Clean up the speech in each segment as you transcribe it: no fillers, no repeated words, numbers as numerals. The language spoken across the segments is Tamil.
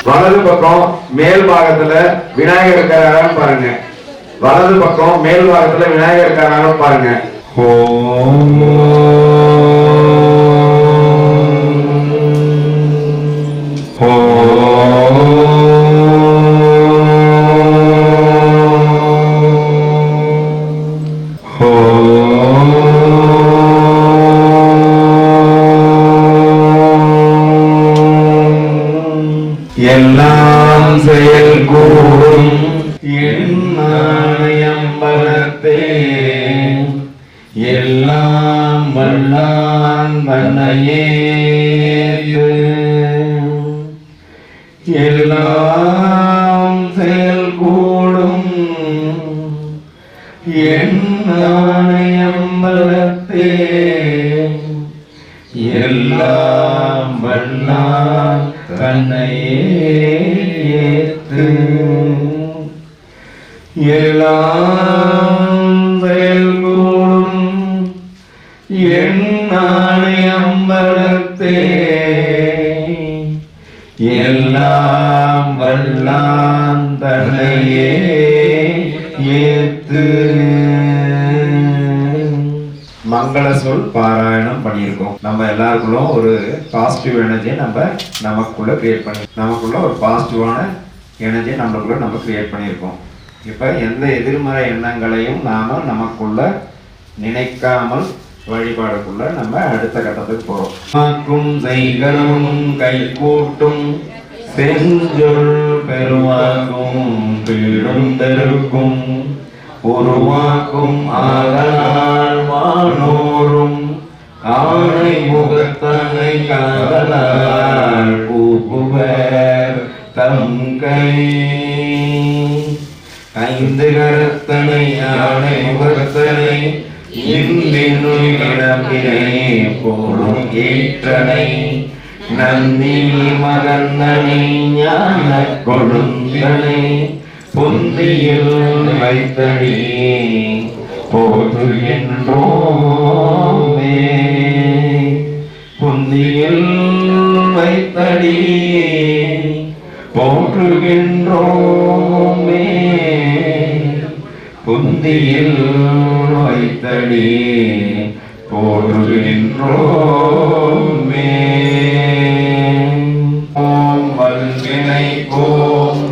வலது பக்கம் மேல் பாகத்துல விநாயகர் இருக்காரான்னு பாருங்க. வலது பக்கம் மேல் பாகத்துல விநாயகர் இருக்காரான்னு பாருங்க. எல்லாம் செயல் கூடும் எண்ணாயம்பலத்தே எல்லாம் வல்லான் வண்ணையே எல்லாம் செயல் கூடும் எண்ணாயம்பலத்தே எல்லாம் வல்லான் தன்னையேத்து எல்லாம் செயல்கூடும் எண்ணானை அம்பலத்தே எல்லாம் வல்லான் தன்னையே ஏத்து. மங்கள சொல் பாராயணம் பண்ணியிருக்கோம். நம்ம எல்லாருக்குள்ளும் ஒரு பாசிட்டிவ் எனர்ஜியை நமக்குள்ள கிரியேட் பண்ணி நமக்குள்ள ஒரு பாசிட்டிவான எனர்ஜியை நம்ம கிரியேட் பண்ணியிருக்கோம். இப்போ எந்த எதிர்மறை எண்ணங்களையும் நாம நமக்குள்ள நினைக்காமல் வழிபாடுக்குள்ள நம்ம அடுத்த கட்டத்துக்கு போறோம். மாக்கும் செய்களும் கை கூட்டும் செஞ்சொல் பெருவாக்கும் பீடும் பெருக்கும் உருவாக்கும் ஆகலால் வானோரும் ஆணை முகத்தனை காதலால் பூப்புவர் தங்கை ஐந்து கரத்தனை ஆணை முகத்தனை இந்தினுள் இடமினை போலும் ஏற்றனை நந்தி மகந்தனை ஞான கொடுந்தனை பொந்தியில் வைத்தடி போற்றுகின்றோமே பொந்தியில் வைத்தடி போற்றுகின்றோமே பொந்தியில் வைத்தடி போற்றுகின்றோமே. ஓம் வல்வினை போம்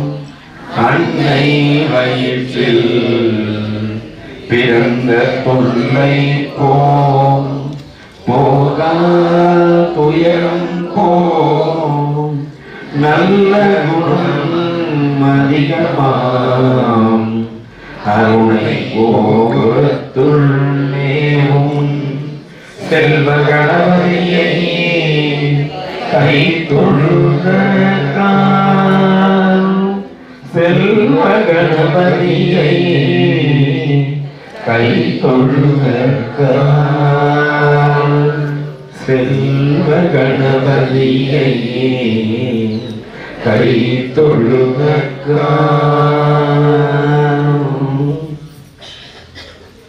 அன்னை வயிற்றில் பிறந்த தொல்லை போம் போகா துயரம் போம் நல்ல குணம் அதிகமாம் அருணை கோபுரத்துள் மேவும் செல்வ கணவரியை கை தொழுக செல்வ கணபதியை கை தொழுக செல்வ கணபதியை கை தொழுக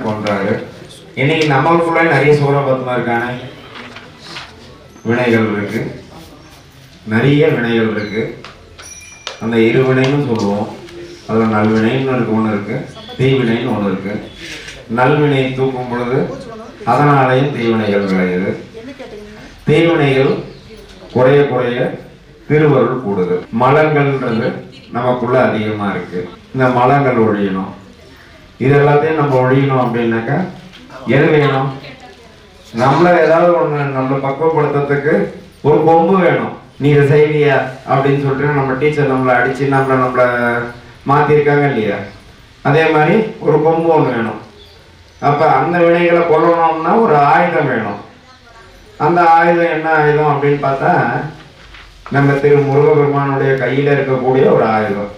போன்றாரு. இன்னைக்கு நம்மளுக்குள்ள நிறைய சூரபத்மா இருக்கானே வினைகள் இருக்கு, நிறைய வினைகள் இருக்கு. அந்த இருவினைன்னு சொல்லுவோம். அதில் நல்வினைன்னு ஒன்று இருக்கு, தீவினைன்னு ஒன்று இருக்கு. நல்வினை தூக்கும் பொழுது அதனாலேயும் தீவினைகள் விளையுது. தீவினைகள் குறைய குறைய திருவருள் கூடுது. மலங்கள்ன்றது நமக்குள்ள அதிகமா இருக்கு. இந்த மலங்கள் ஒழியணும். இது எல்லாத்தையும் நம்ம ஒழியணும் அப்படின்னாக்கா எது வேணும்? நம்மள ஏதாவது ஒண்ணு நம்மளை பக்குவப்படுத்துறதுக்கு ஒரு கொம்பு வேணும். நீ இதை செய்வியா அப்படின்னு சொல்லிட்டு நம்ம டீச்சர் நம்மளை அடிச்சு நம்மளை மாத்திருக்காங்க இல்லையா? அதே மாதிரி ஒரு கொம்பு ஒன்று வேணும். அப்ப அந்த வினைகளை கொல்லணும்னா ஒரு ஆயுதம் வேணும். அந்த ஆயுதம் என்ன ஆயுதம் அப்படின்னு பார்த்தா நம்ம திரு முருகபெருமானுடைய கையில இருக்கக்கூடிய ஒரு ஆயுதம்.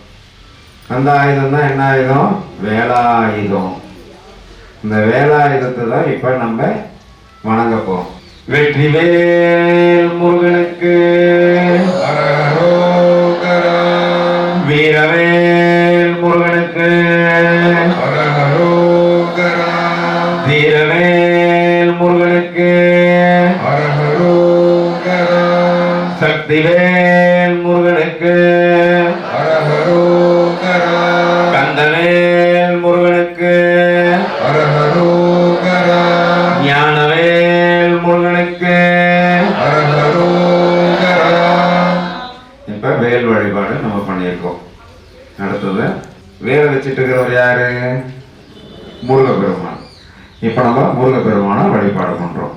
அந்த ஆயுதம் தான் என்ன ஆயுதம்? வேலாயுதம். இந்த வேலாயுதத்தை தான் இப்ப நம்ம வணங்க போறோம். வெற்றிவேல் முருகனுக்கு வீரவேல் முருகனுக்கு தீரவேல் முருகனுக்கு சக்திவேல் முருகனுக்கு வேலை வச்சுட்டு இருக்கிறவர் யாரு? முருகப்பெருமான். இப்போ நம்ம முருகப்பெருமானை வழிபாடு பண்றோம்.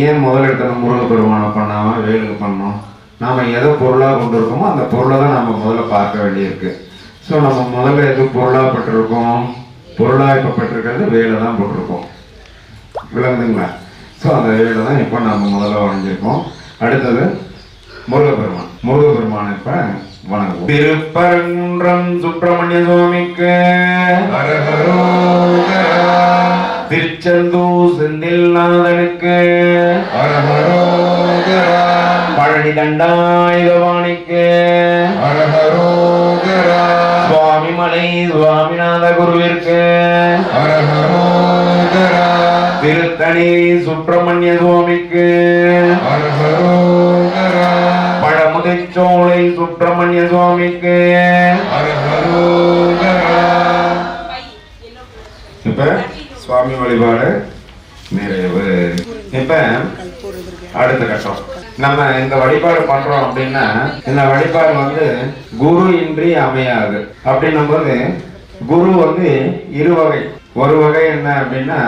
ஏன் முதல் இடத்துல முருகப்பெருமானை பண்ணாம வேலுக்கு பண்ணோம்? நாம எதை பொருளாக கொண்டு இருக்கோமோ அந்த பொருளை தான் நம்ம முதல்ல பார்க்க வேண்டியிருக்கு. ஸோ நம்ம முதல்ல எது பொருளாக பட்டிருக்கோம்? பொருளாக இப்போ பட்டிருக்கிறது வேலை தான் போட்டிருக்கோம். விளங்குதுங்களா? ஸோ அந்த வேலை தான் இப்போ நம்ம முதல்ல வரைஞ்சிருக்கோம். அடுத்தது முருகப்பெருமான். முருகப்பெருமான் இப்ப வணங்குவோம். திருப்பரங்குன்றம் சுப்பிரமணிய சுவாமிக்கு திருச்செந்தூர் செந்தில்நாதனுக்கு பழனி தண்டாயுதபாணிக்கு சுவாமிமலை சுவாமிநாத குருவிற்கு திருத்தணி சுப்பிரமணிய சுவாமிக்கு பழமுதிச்சோலை சுப்பிரமணிய சுவாமிக்கு. இப்ப சுவாமி வழிபாடு நிறைவு. இப்ப அடுத்த கட்டம் நம்ம இந்த வழிபாடு பண்றோம் அப்படின்னா இந்த வழிபாடு குரு இன்றி அமையாது. அப்படின்னும் போது குரு இரு வகை. ஒரு வகை என்ன அப்படின்னா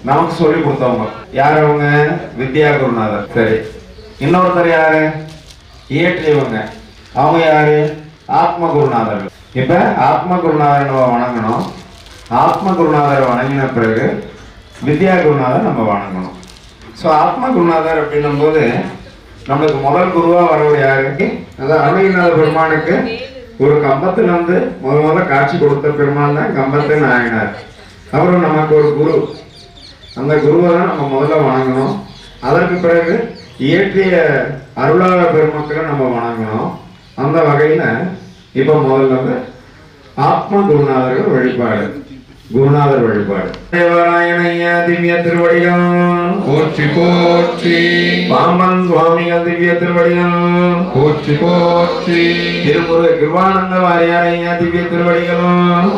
நமக்கு சொல்லி கொடுத்தவங்க. யார் அவங்க? வித்யா குருநாதர். சரி, இன்னொருத்தர் யாரு? இயற்றியவங்க. அவங்க யாரு? ஆத்ம குருநாதர். இப்ப ஆத்ம குருநாதர் நம்ம வணங்கணும். ஆத்ம குருநாதரை வணங்கின பிறகு வித்யா குருநாதர் நம்ம வணங்கணும். ஸோ ஆத்ம குருநாதர் அப்படின்னும் போது நம்மளுக்கு முதல் குருவா வரவர் யாருக்கு? அதான் அருணகிரிநாத பெருமானுக்கு ஒரு கம்பத்துல முதல்ல காட்சி கொடுத்த பெருமான் தான் கம்பத்து நாயனார். அப்புறம் நமக்கு ஒரு குரு. அந்த குருவை தான் நம்ம முதல்ல வணங்கணும். அதற்கு பிறகு இயற்றிய அருளாளர் பெருமக்களை நம்ம வணங்கணும். அந்த வகையில இப்ப முதல்ல ஆத்ம குருநாதர்கள் வழிபாடு, குருநாதர் வழிபாடு. தேவராயணையா திவ்ய திருவடிகள் போற்றி போற்றி. பாம்பன் சுவாமிகள் திவ்ய திருவடிகள் போற்றி போற்றி. திருமுருக கிருபானந்த வாரியாரையா திவ்ய திருவடிகள்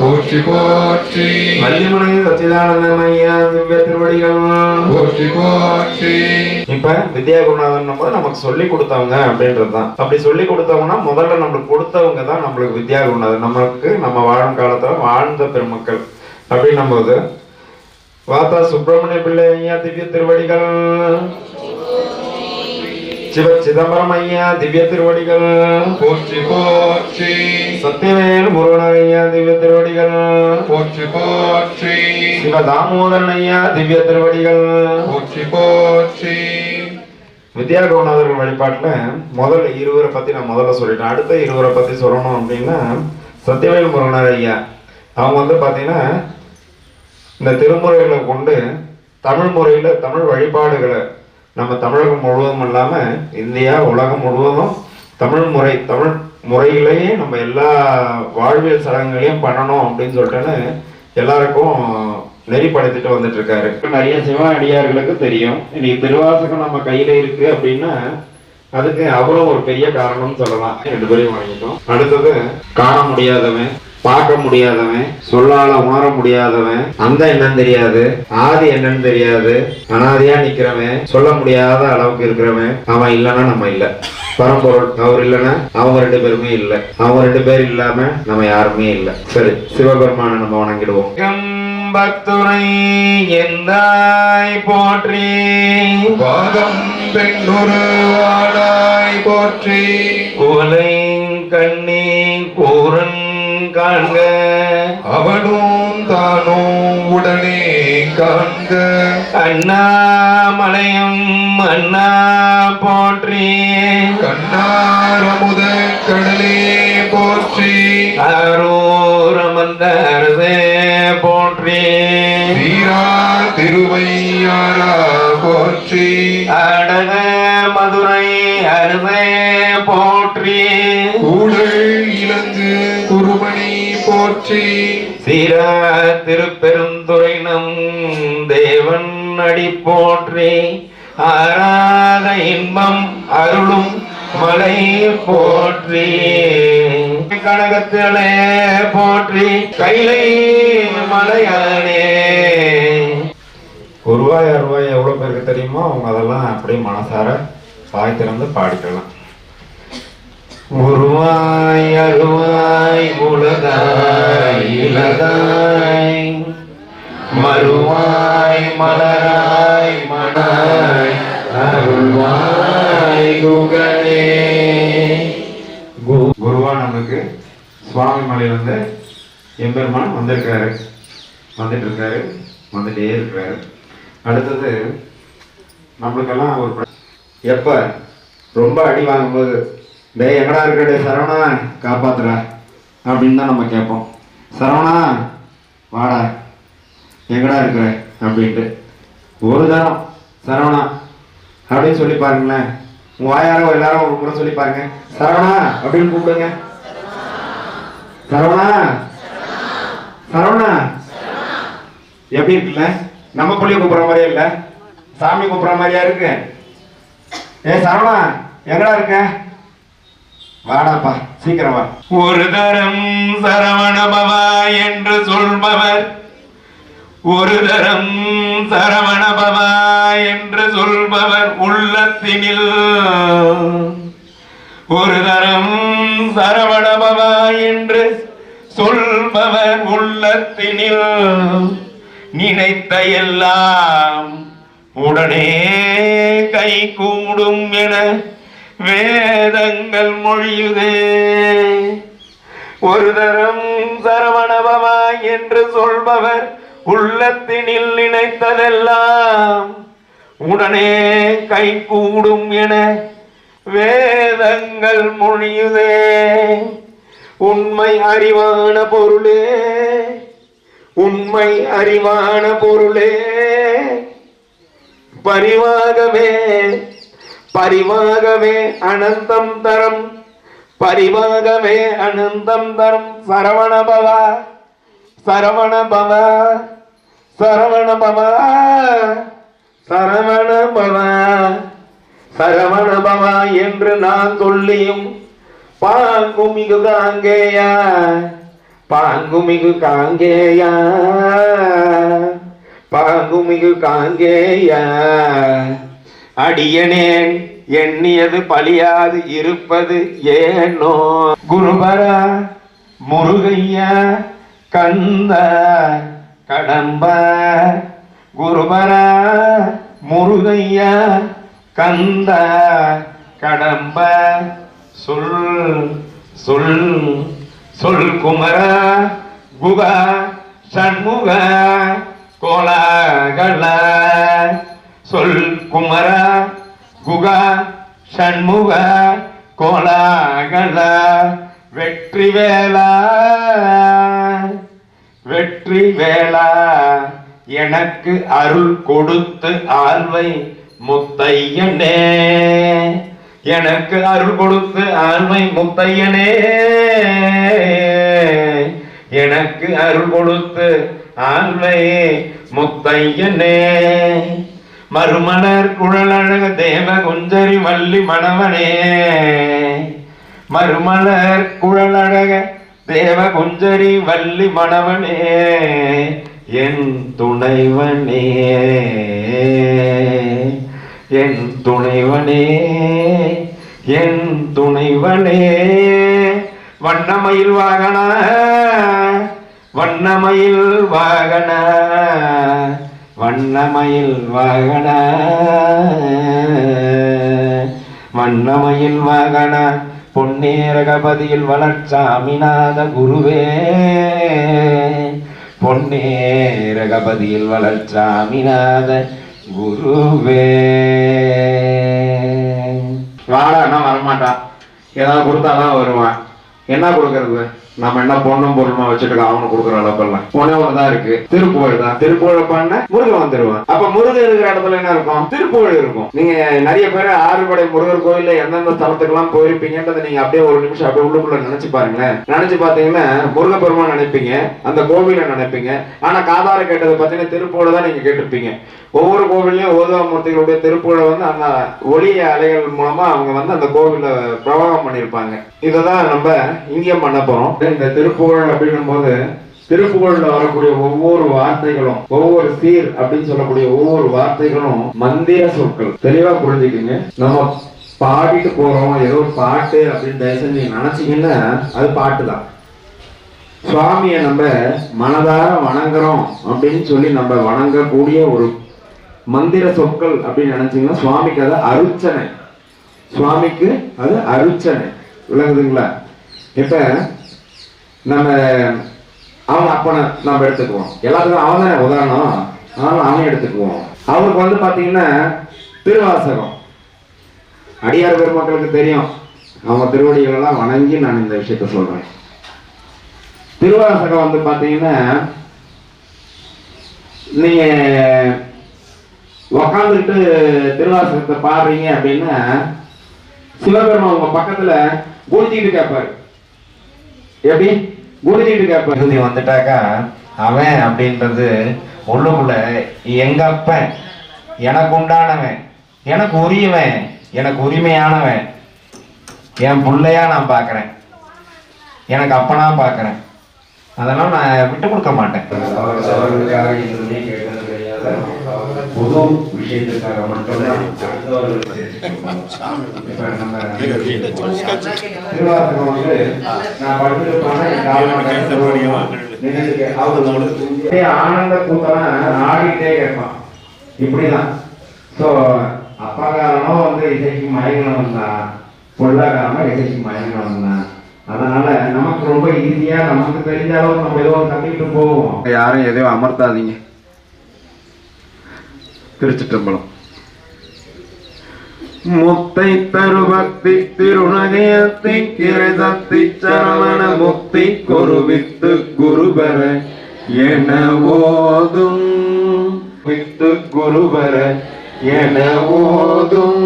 போற்றி போற்றி. வள்ளிமலை சச்சிதானந்தம் ஐயா திவ்ய திருவடிகள் போற்றி போற்றி. இப்ப வித்யா குருநாதன் நமக்கு சொல்லி கொடுத்தவங்க அப்படின்றதுதான். அப்படி சொல்லி கொடுத்தவங்கன்னா முதல்ல நம்மளுக்கு கொடுத்தவங்க தான் நம்மளுக்கு வித்யா குருநாதன். நமக்கு நம்ம வாழும் காலத்துல வாழ்ந்த பெருமக்கள். அப்படின்னும் போது வாத்தா சுப்பிரமணிய பிள்ளை ஐயா திவ்ய திருவடிகள், சிவ சிதம்பரம் ஐயா திவ்ய திருவடிகள் போற்றி போற்றி. சத்தியவேல் முருகன் ஐயா திவ்ய திருவடிகள் போற்றி போற்றி. சிவ தாமோதரன் ஐயா திவ்ய திருவடிகள் போற்றி போற்றி. வித்யா குருநாதர்கள் வழிபாட்டுல முதல் இருவரை பத்தி நான் முதல்ல சொல்லிட்டேன். அடுத்த இருவரை பத்தி சொல்லணும் அப்படின்னா சத்தியவேல் முருகன் ஐயா அவங்க பாத்தீங்கன்னா இந்த திருமுறைகளை கொண்டு தமிழ் முறையில தமிழ் வழிபாடுகளை நம்ம தமிழகம் முழுவதும் இல்லாம இந்தியா உலகம் முழுவதும் தமிழ் முறையிலேயே நம்ம எல்லா வாழ்வியல் சடங்குகளையும் பண்ணணும் அப்படின்னு சொல்லிட்டு எல்லாருக்கும் நெறிப்படுத்திட்டு வந்துட்டு இருக்காரு. நிறைய சிவ அடியார்களுக்கு தெரியும். இன்னைக்கு திருவாசகம் நம்ம கையில இருக்கு அப்படின்னா அதுக்கு அவ்வளவு ஒரு பெரிய காரணம்னு சொல்லலாம். 2 பேரையும் வாங்கிட்டோம். அடுத்தது காண முடியாதவன், பார்க்க முடியாதவன், சொல்லால உணர முடியாதவன், அந்த என்னன்னு தெரியாது, ஆதி என்னன்னு தெரியாது, அனாதியா நிக்கிறவன், சொல்ல முடியாத அளவுக்கு இருக்கிறவன், அவன் இல்லைன்னா நம்ம இல்லை. பரம்பொருள் அவர் இல்லைன்னா அவங்க 2 பேருமே இல்லை. அவங்க 2 பேர் இல்லாம நம்ம யாருமே இல்லை. சரி, சிவபெருமானை நம்ம வணங்கிடுவோம். கம்பத்துரை எந்தாய் போற்றி, பாகம் பெண்ணொரு வாடாய் போற்றி, குவலை கண்ணி கூரன் காண்க அவனும் தானும் உடனே காண்க, அண்ணாமலையும் அண்ணா போற்றி, கண்ணாரமுத கடலே போற்றி, அரூரமந்த அரசே போற்றி, வீரா திருவையாரா போற்றி, அடக மதுரை அரசே போற்றி, கூடல் இலங்கு குருமணி போற்றி, சீரா திருப்பெருந்துறை நம் தேவன் அடி போற்றி, ஆராத இன்பம் அருளும் மலை போற்றி, கனகத்திலே போற்றி, கைலை மலையானே. ரூபாய் ரூபாய் எவ்வளவு பேருக்கு தெரியுமோ அவங்க அதெல்லாம் அப்படியே மனசார வாய் திறந்து பாடிக்கலாம். உருவாய் அருவாய் உலகாய் இலதாய் மறுவாய் மலராய் மணாய் அருள்வாய் குகனே. குருவா நமக்கு சுவாமி மலையிலிருந்து எம்பெருமான் வந்திருக்காரு, வந்துட்டு இருக்காரு, வந்துட்டே இருக்கிறாரு. அடுத்தது நம்மளுக்கெல்லாம் ஒரு எப்ப ரொம்ப அடி வாங்கும்போது டேய் எங்கடா இருக்க சரவணா காப்பாத்துறா அப்படின்னு தான் நம்ம கேட்போம். சரவணா வாடா எங்கடா இருக்கிற அப்படின்ட்டு ஒரு தரம் சரவணா அப்படின்னு சொல்லி பாருங்களேன். உங்க வாயாரோ எல்லாரும் ஒரு முறை சொல்லி பாருங்க, சரவணா அப்படின்னு கூப்பிடுங்க. சரவணா சரவணா எப்படி இருக்குல்ல? நம்ம புள்ளிய கூப்பிடுற மாதிரியே இல்ல, சாமி கூப்பிடுற மாதிரியா இருக்கு. ஏ சரவணா எங்கடா இருக்க, வாடாப்பா சீக்கிரம் வா. ஒரு தரம் சரவண பவா என்று சொல்பவர், ஒரு தரம் சரவண பவா என்று சொல்பவர் உள்ளத்தினில், ஒரு தரம் சரவண பவா என்று சொல்பவர் உள்ளத்தினில் நினைத்த எல்லாம் உடனே கை கூடும் என வேதங்கள் மொழியுதே. ஒரு தரம் சரவணபவா என்று சொல்பவர் உள்ளத்தினில் நினைத்ததெல்லாம் உடனே கை கூடும் என வேதங்கள் மொழியுதே. உண்மை அறிவான பொருளே, உண்மை அறிவான பொருளே, பரிவாகவே பரிவாகவே அனந்தம் தரம், பரிவாகவே அனந்தம் தரம் சரவணபவா சரவணபவா சரவணபவா சரவணபவா சரவணபவா என்று நான் சொல்லியும் பாங்குமிகு காங்கேயா பாங்குமிகு காங்கேயா பாங்குமிகு காங்கேயா அடியனேன் எண்ணியது பலியாது இருப்பது ஏனோ. குருபரா முருகையா கந்த கடம்ப, குருபரா முருகையா கந்த கடம்ப, சொல் சொல் சொல் குமர குகா சண்முக கோலாகல, சொல் குமர குகா சண்முக கோலாகல, வெற்றி வேளா வெற்றி வேளா எனக்கு அருள் கொடுத்து ஆழ்வை முத்தையனே, எனக்கு அருள் கொடுத்து ஆழ்வை முத்தையனே, எனக்கு அருள் கொடுத்து ஆழ்வை முத்தையனே. மறுமலர் குழலழக தேவ குஞ்சரி வள்ளி மணவனே, மறுமலர் குழலழக தேவ குஞ்சரி வள்ளி மணவனே, என் துணைவனே என் துணைவனே என் துணைவனே. வண்ணமயில் வாகன வண்ணமயில் வாகன வண்ணமயில் வாகன வண்ணமயில் வாகன பொன்னேரகபதியில் வளர்ச்சாமிநாத குருவே, பொன்னேரகபதியில் வளர்ச்சாமிநாத குருவே. வாடான்னா வரமாட்டான், ஏதாவது கொடுத்தாதான் வருவான். என்ன கொடுக்கறது? நம்ம என்ன பொண்ணும் பொருளுமா வச்சுட்டு அவனு கொடுக்குற அளவுக்குலாம் ஒன்னே ஒண்ணுதான் இருக்கு, திருப்புகழ் தான். திருப்புகழ் பண்ண முருகன் வந்துருவான். அப்ப முருகன் இருக்கிற இடத்துல என்ன இருக்கும்? திருப்புகழ் இருக்கும். நீங்க நிறைய பேர் ஆறுபடை முருகர் கோயில்ல எந்தெந்த ஸ்தலத்துக்கு எல்லாம் போயிருப்பீங்கன்றதை நீங்க அப்படியே ஒரு நிமிஷம் அப்படியே உள்ளுக்குள்ள நினைச்சு பாருங்களேன். நினைச்சு பாத்தீங்கன்னா முருக பெருமான் நினைப்பீங்க, அந்த கோவில நினைப்பீங்க. ஆனா காதார கேட்டதை பாத்தீங்கன்னா திருப்புகழ் தான் நீங்க கேட்டிருப்பீங்க. ஒவ்வொரு கோவிலையும் ஓதுவாமூர்த்திகளுடைய திருப்புகழை வந்து அந்த ஒளிய அலைகள் மூலமா அவங்க வந்து அந்த கோவில பிரவாகம் பண்ணியிருப்பாங்க. இததான் நம்ம இங்கேயும் பண்ண போறோம். இந்த திருப்புகழ் அப்படின்னும் போது திருப்புகழ்ல வரக்கூடிய ஒவ்வொரு வார்த்தைகளும், ஒவ்வொரு சீர் அப்படின்னு சொல்லக்கூடிய ஒவ்வொரு வார்த்தைகளும் மந்திர சொற்கள். தெளிவா புரிஞ்சுக்குங்க. நம்ம பாடிட்டு போறோம், ஏதோ ஒரு பாட்டு அப்படின்னு தயவு செஞ்சு நீங்க நினைச்சீங்கன்னா அது பாட்டு தான். சுவாமியை நம்ம மனதார வணங்குறோம் அப்படின்னு சொல்லி நம்ம வணங்கக்கூடிய ஒரு மந்திர சொற்கள் அப்படின்னு நினைச்சீங்கன்னா சுவாமிக்கு அது அருச்சனை. சுவாமிக்கு அது அருச்சனை. விளங்குதுங்களா? இப்ப நம்ம அவன் அப்பனை நம்ம எடுத்துக்குவோம். எல்லாத்துக்கும் அவன் தானே உதாரணம். அவனை எடுத்துக்குவோம். அவருக்கு பாத்தீங்கன்னா திருவாசகம். அடியார் பெருமக்களுக்கு தெரியும். அவங்க திருவடிகளெல்லாம் வணங்கி நான் இந்த விஷயத்த சொல்றேன். திருவாசகம் பாத்தீங்கன்னா நீங்க உக்காந்துட்டு திருவாசகத்தை பாடுறீங்க அப்படின்னா சிவபெருமான் உங்க பக்கத்துல குடிச்சிட்டு கேட்பாரு. எப்படி குடிச்சிட்டு கேட்பாரு? வந்துட்டாக்கா அவன் அப்படின்றது உள்ளுக்குள்ள எங்க அப்பன், எனக்கு உண்டானவன், எனக்கு உரியவன், எனக்கு உரிமையானவன், என் பிள்ளையா நான் பாக்குறேன், எனக்கு அப்பனா பாக்குறேன், அதெல்லாம் நான் விட்டு கொடுக்க மாட்டேன். பொது விஷயத்துக்காக மட்டும்தான் ஆனந்த கூத்தெல்லாம் ஆடிட்டே கேட்பான். இப்படிதான். ஸோ அப்பாக்காரனும் இசைக்கு மயங்கினவன் தான், பொருளாதாரமா இசைக்கு மயங்கினவன் தான். அதனால நமக்கு ரொம்ப ஈஸியா நமக்கு தெரிஞ்சாலும் நம்ம ஏதோ கட்டிட்டு போவோம். யாரும் எதையோ அமர்த்தாதீங்க. திருச்சிற்றம்பலம். முத்தை தருபக்தி திருநகையத்தை கிரதத்தை சரவண முக்தி குருவித்து குருபர என ஓதும் வித்து குருபர என ஓதும்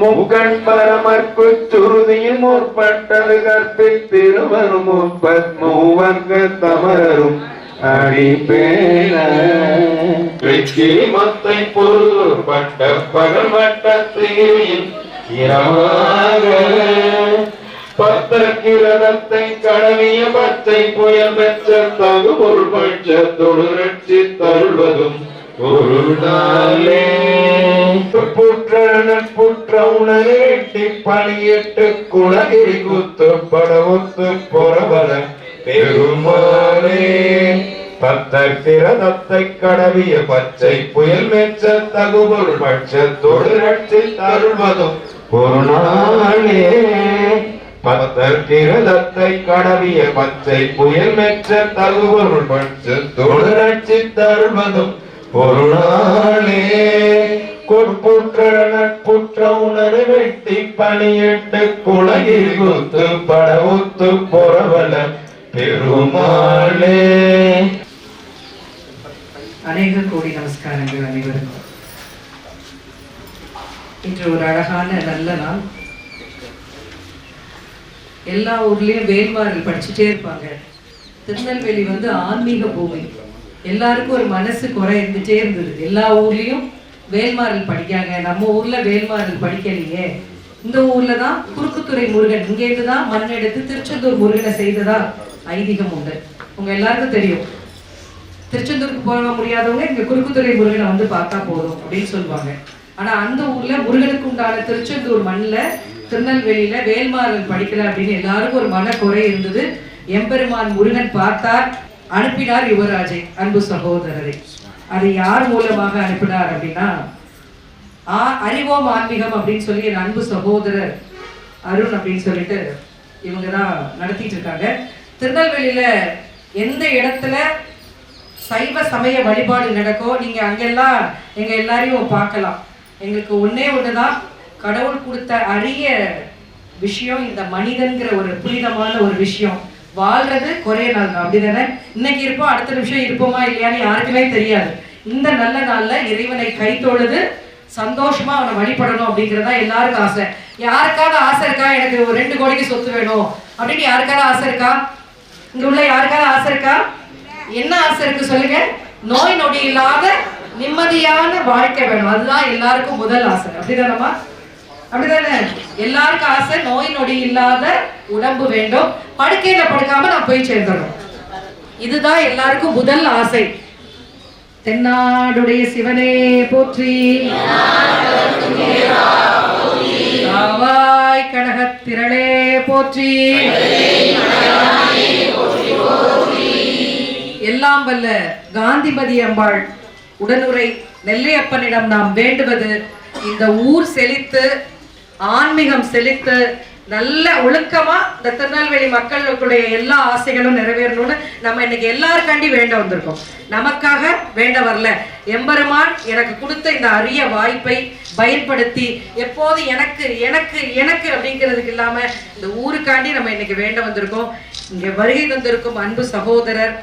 முக்கண் பரமற்கு சுருதியில் முற்பட்டது கற்பித்திருவரும் முப்பத் மூவர்க்க தமரரும் அடிப்பேன மத்தை பொருள்பட்ட பகல்பட்ட தீரில் இரவாக பத்திரக்கிரதத்தை கடவிய பச்சை புயல் பெற்ற தகு பொருள் பட்ச தொழுரட்சி தருள்வதும் பொருளாலே புற்ற உணரேட்டி பணியிட்டு குலகிரி குத்து படவுத்து பொறவர பெருமாளே பத்திரத்தை கடவிய பச்சை புயல் வெச்ச தகுபொருள் பட்ச தொழிற்சி தருவதும் பொருளாலே பத்திரத்தை கடவிய பச்சை புயல் வெச்ச தகுபொருள் பட்ச தொழிற்சி தருவதும் பொருளாலே புற்ற உணரை வெட்டி பணியிட்டு குலகிரி குத்து படவுத்து பொறவல பெருமாளே. அநேக கோடி நமஸ்காரங்கள் அனைவருக்கும். இன்று ஒரு அழகான நல்ல நாள். எல்லா ஊர்லயும் வேல்மாறல் படிச்சுட்டே இருப்பாங்க. திருநெல்வேலி ஆன்மீக பூமி. எல்லாருக்கும் ஒரு மனசு குறை இருந்துட்டே இருந்தது. எல்லா ஊர்லயும் வேல்மாறல் படிக்காங்க, நம்ம ஊர்ல வேல்மாறல் படிக்கலையே. இந்த ஊர்ல தான் குறுக்குத்துறை முருகன் இங்கேருந்து தான் மண் எடுத்து திருச்செந்தூர் முருகனை செய்ததா ஐதீகம் உண்டு. உங்க எல்லாருக்கும் தெரியும். திருச்செந்தூருக்கு போக முடியாதவங்க இங்க குறுக்குத்துறை முருகனை பார்த்தா போதும் அப்படின்னு சொல்லுவாங்க. ஆனா அந்த ஊர்ல முருகனுக்கு உண்டான திருச்செந்தூர் மண்ணில் திருநெல்வேலியில வேல்மாறல் படிக்கல அப்படின்னு எல்லாருக்கும் ஒரு மன குறை இருந்தது. எம்பெருமான் முருகன் பார்த்தார், அனுப்பினார் யுவராஜை, அன்பு சகோதரரை. அதை யார் மூலமாக அனுப்பினார் அப்படின்னா அறிவோம் ஆன்மீகம் அப்படின்னு சொல்லி என் அன்பு சகோதரர் அருண் அப்படின்னு சொல்லிட்டு இவங்க தான் நடத்திட்டு இருக்காங்க. திருநெல்வேலியில எந்த இடத்துல சைவ சமய வழிபாடு நடக்கோ நீங்க அங்கெல்லாம் எங்க எல்லாரையும் பார்க்கலாம். எங்களுக்கு ஒன்னே ஒண்ணுதான், கடவுள் கொடுத்த அரிய விஷயம் இந்த மனிதன்கிற ஒரு புனிதமான ஒரு விஷயம். வாழ்றது குறைய நாள் தான், அப்படிதானே? இன்னைக்கு இருப்போம், அடுத்த நிமிஷம் இருப்போமா இல்லையான்னு யாருக்குமே தெரியாது. இந்த நல்ல நாள்ல இறைவனை கை தொழுது சந்தோஷமா அவனை வழிபடணும் அப்படிங்கிறதா எல்லாருக்கும் ஆசை. யாருக்காவது ஆசை இருக்கா எனக்கு ஒரு 2 கோடிக்கு சொத்து வேணும் அப்படின்னு? யாருக்காவது ஆசை இருக்கா? இங்க உள்ள யாருக்காவது ஆசை இருக்கா? என்ன ஆசை இருக்கு சொல்லுங்க? நோய் நொடி இல்லாத நிம்மதியான வாழ்க்கை வேணும். அதுதான் எல்லாருக்கும் முதல் ஆசை. அப்படிதானம்மா? அப்படிதானே? எல்லாருக்கும் ஆசை நோய் நொடி இல்லாத உடம்பு வேண்டும், படுக்கையில படுக்காம நான் போய் சேர்ந்துடணும். இதுதான் எல்லாருக்கும் முதல் ஆசை. தென்னாடுடைய சிவனே போற்றி, காவாய் கனகத்திரளே போற்றி, எல்லாம் வல்ல காந்திமதி அம்பாள் உடனுரை நெல்லையப்பனிடம் நாம் வேண்டுவது இந்த ஊர் செழித்து ஆன்மீகம் செழித்து நல்ல ஒழுக்கமா இந்த திருநெல்வேலி மக்களுடைய எல்லா ஆசைகளும் நிறைவேறணும்னு நம்ம இன்னைக்கு எல்லாருக்காண்டி வேண்ட வந்திருக்கோம். நமக்காக வேண்ட வரல. எம்பெருமான் எனக்கு கொடுத்த இந்த அரிய வாய்ப்பை பயன்படுத்தி எப்போது எனக்கு எனக்கு எனக்கு அப்படிங்கிறதுக்கு இல்லாம இந்த ஊருக்காண்டி நம்ம இன்னைக்கு வேண்ட வந்திருக்கோம். இங்க வருகை தந்திருக்கும் அன்பு சகோதரர்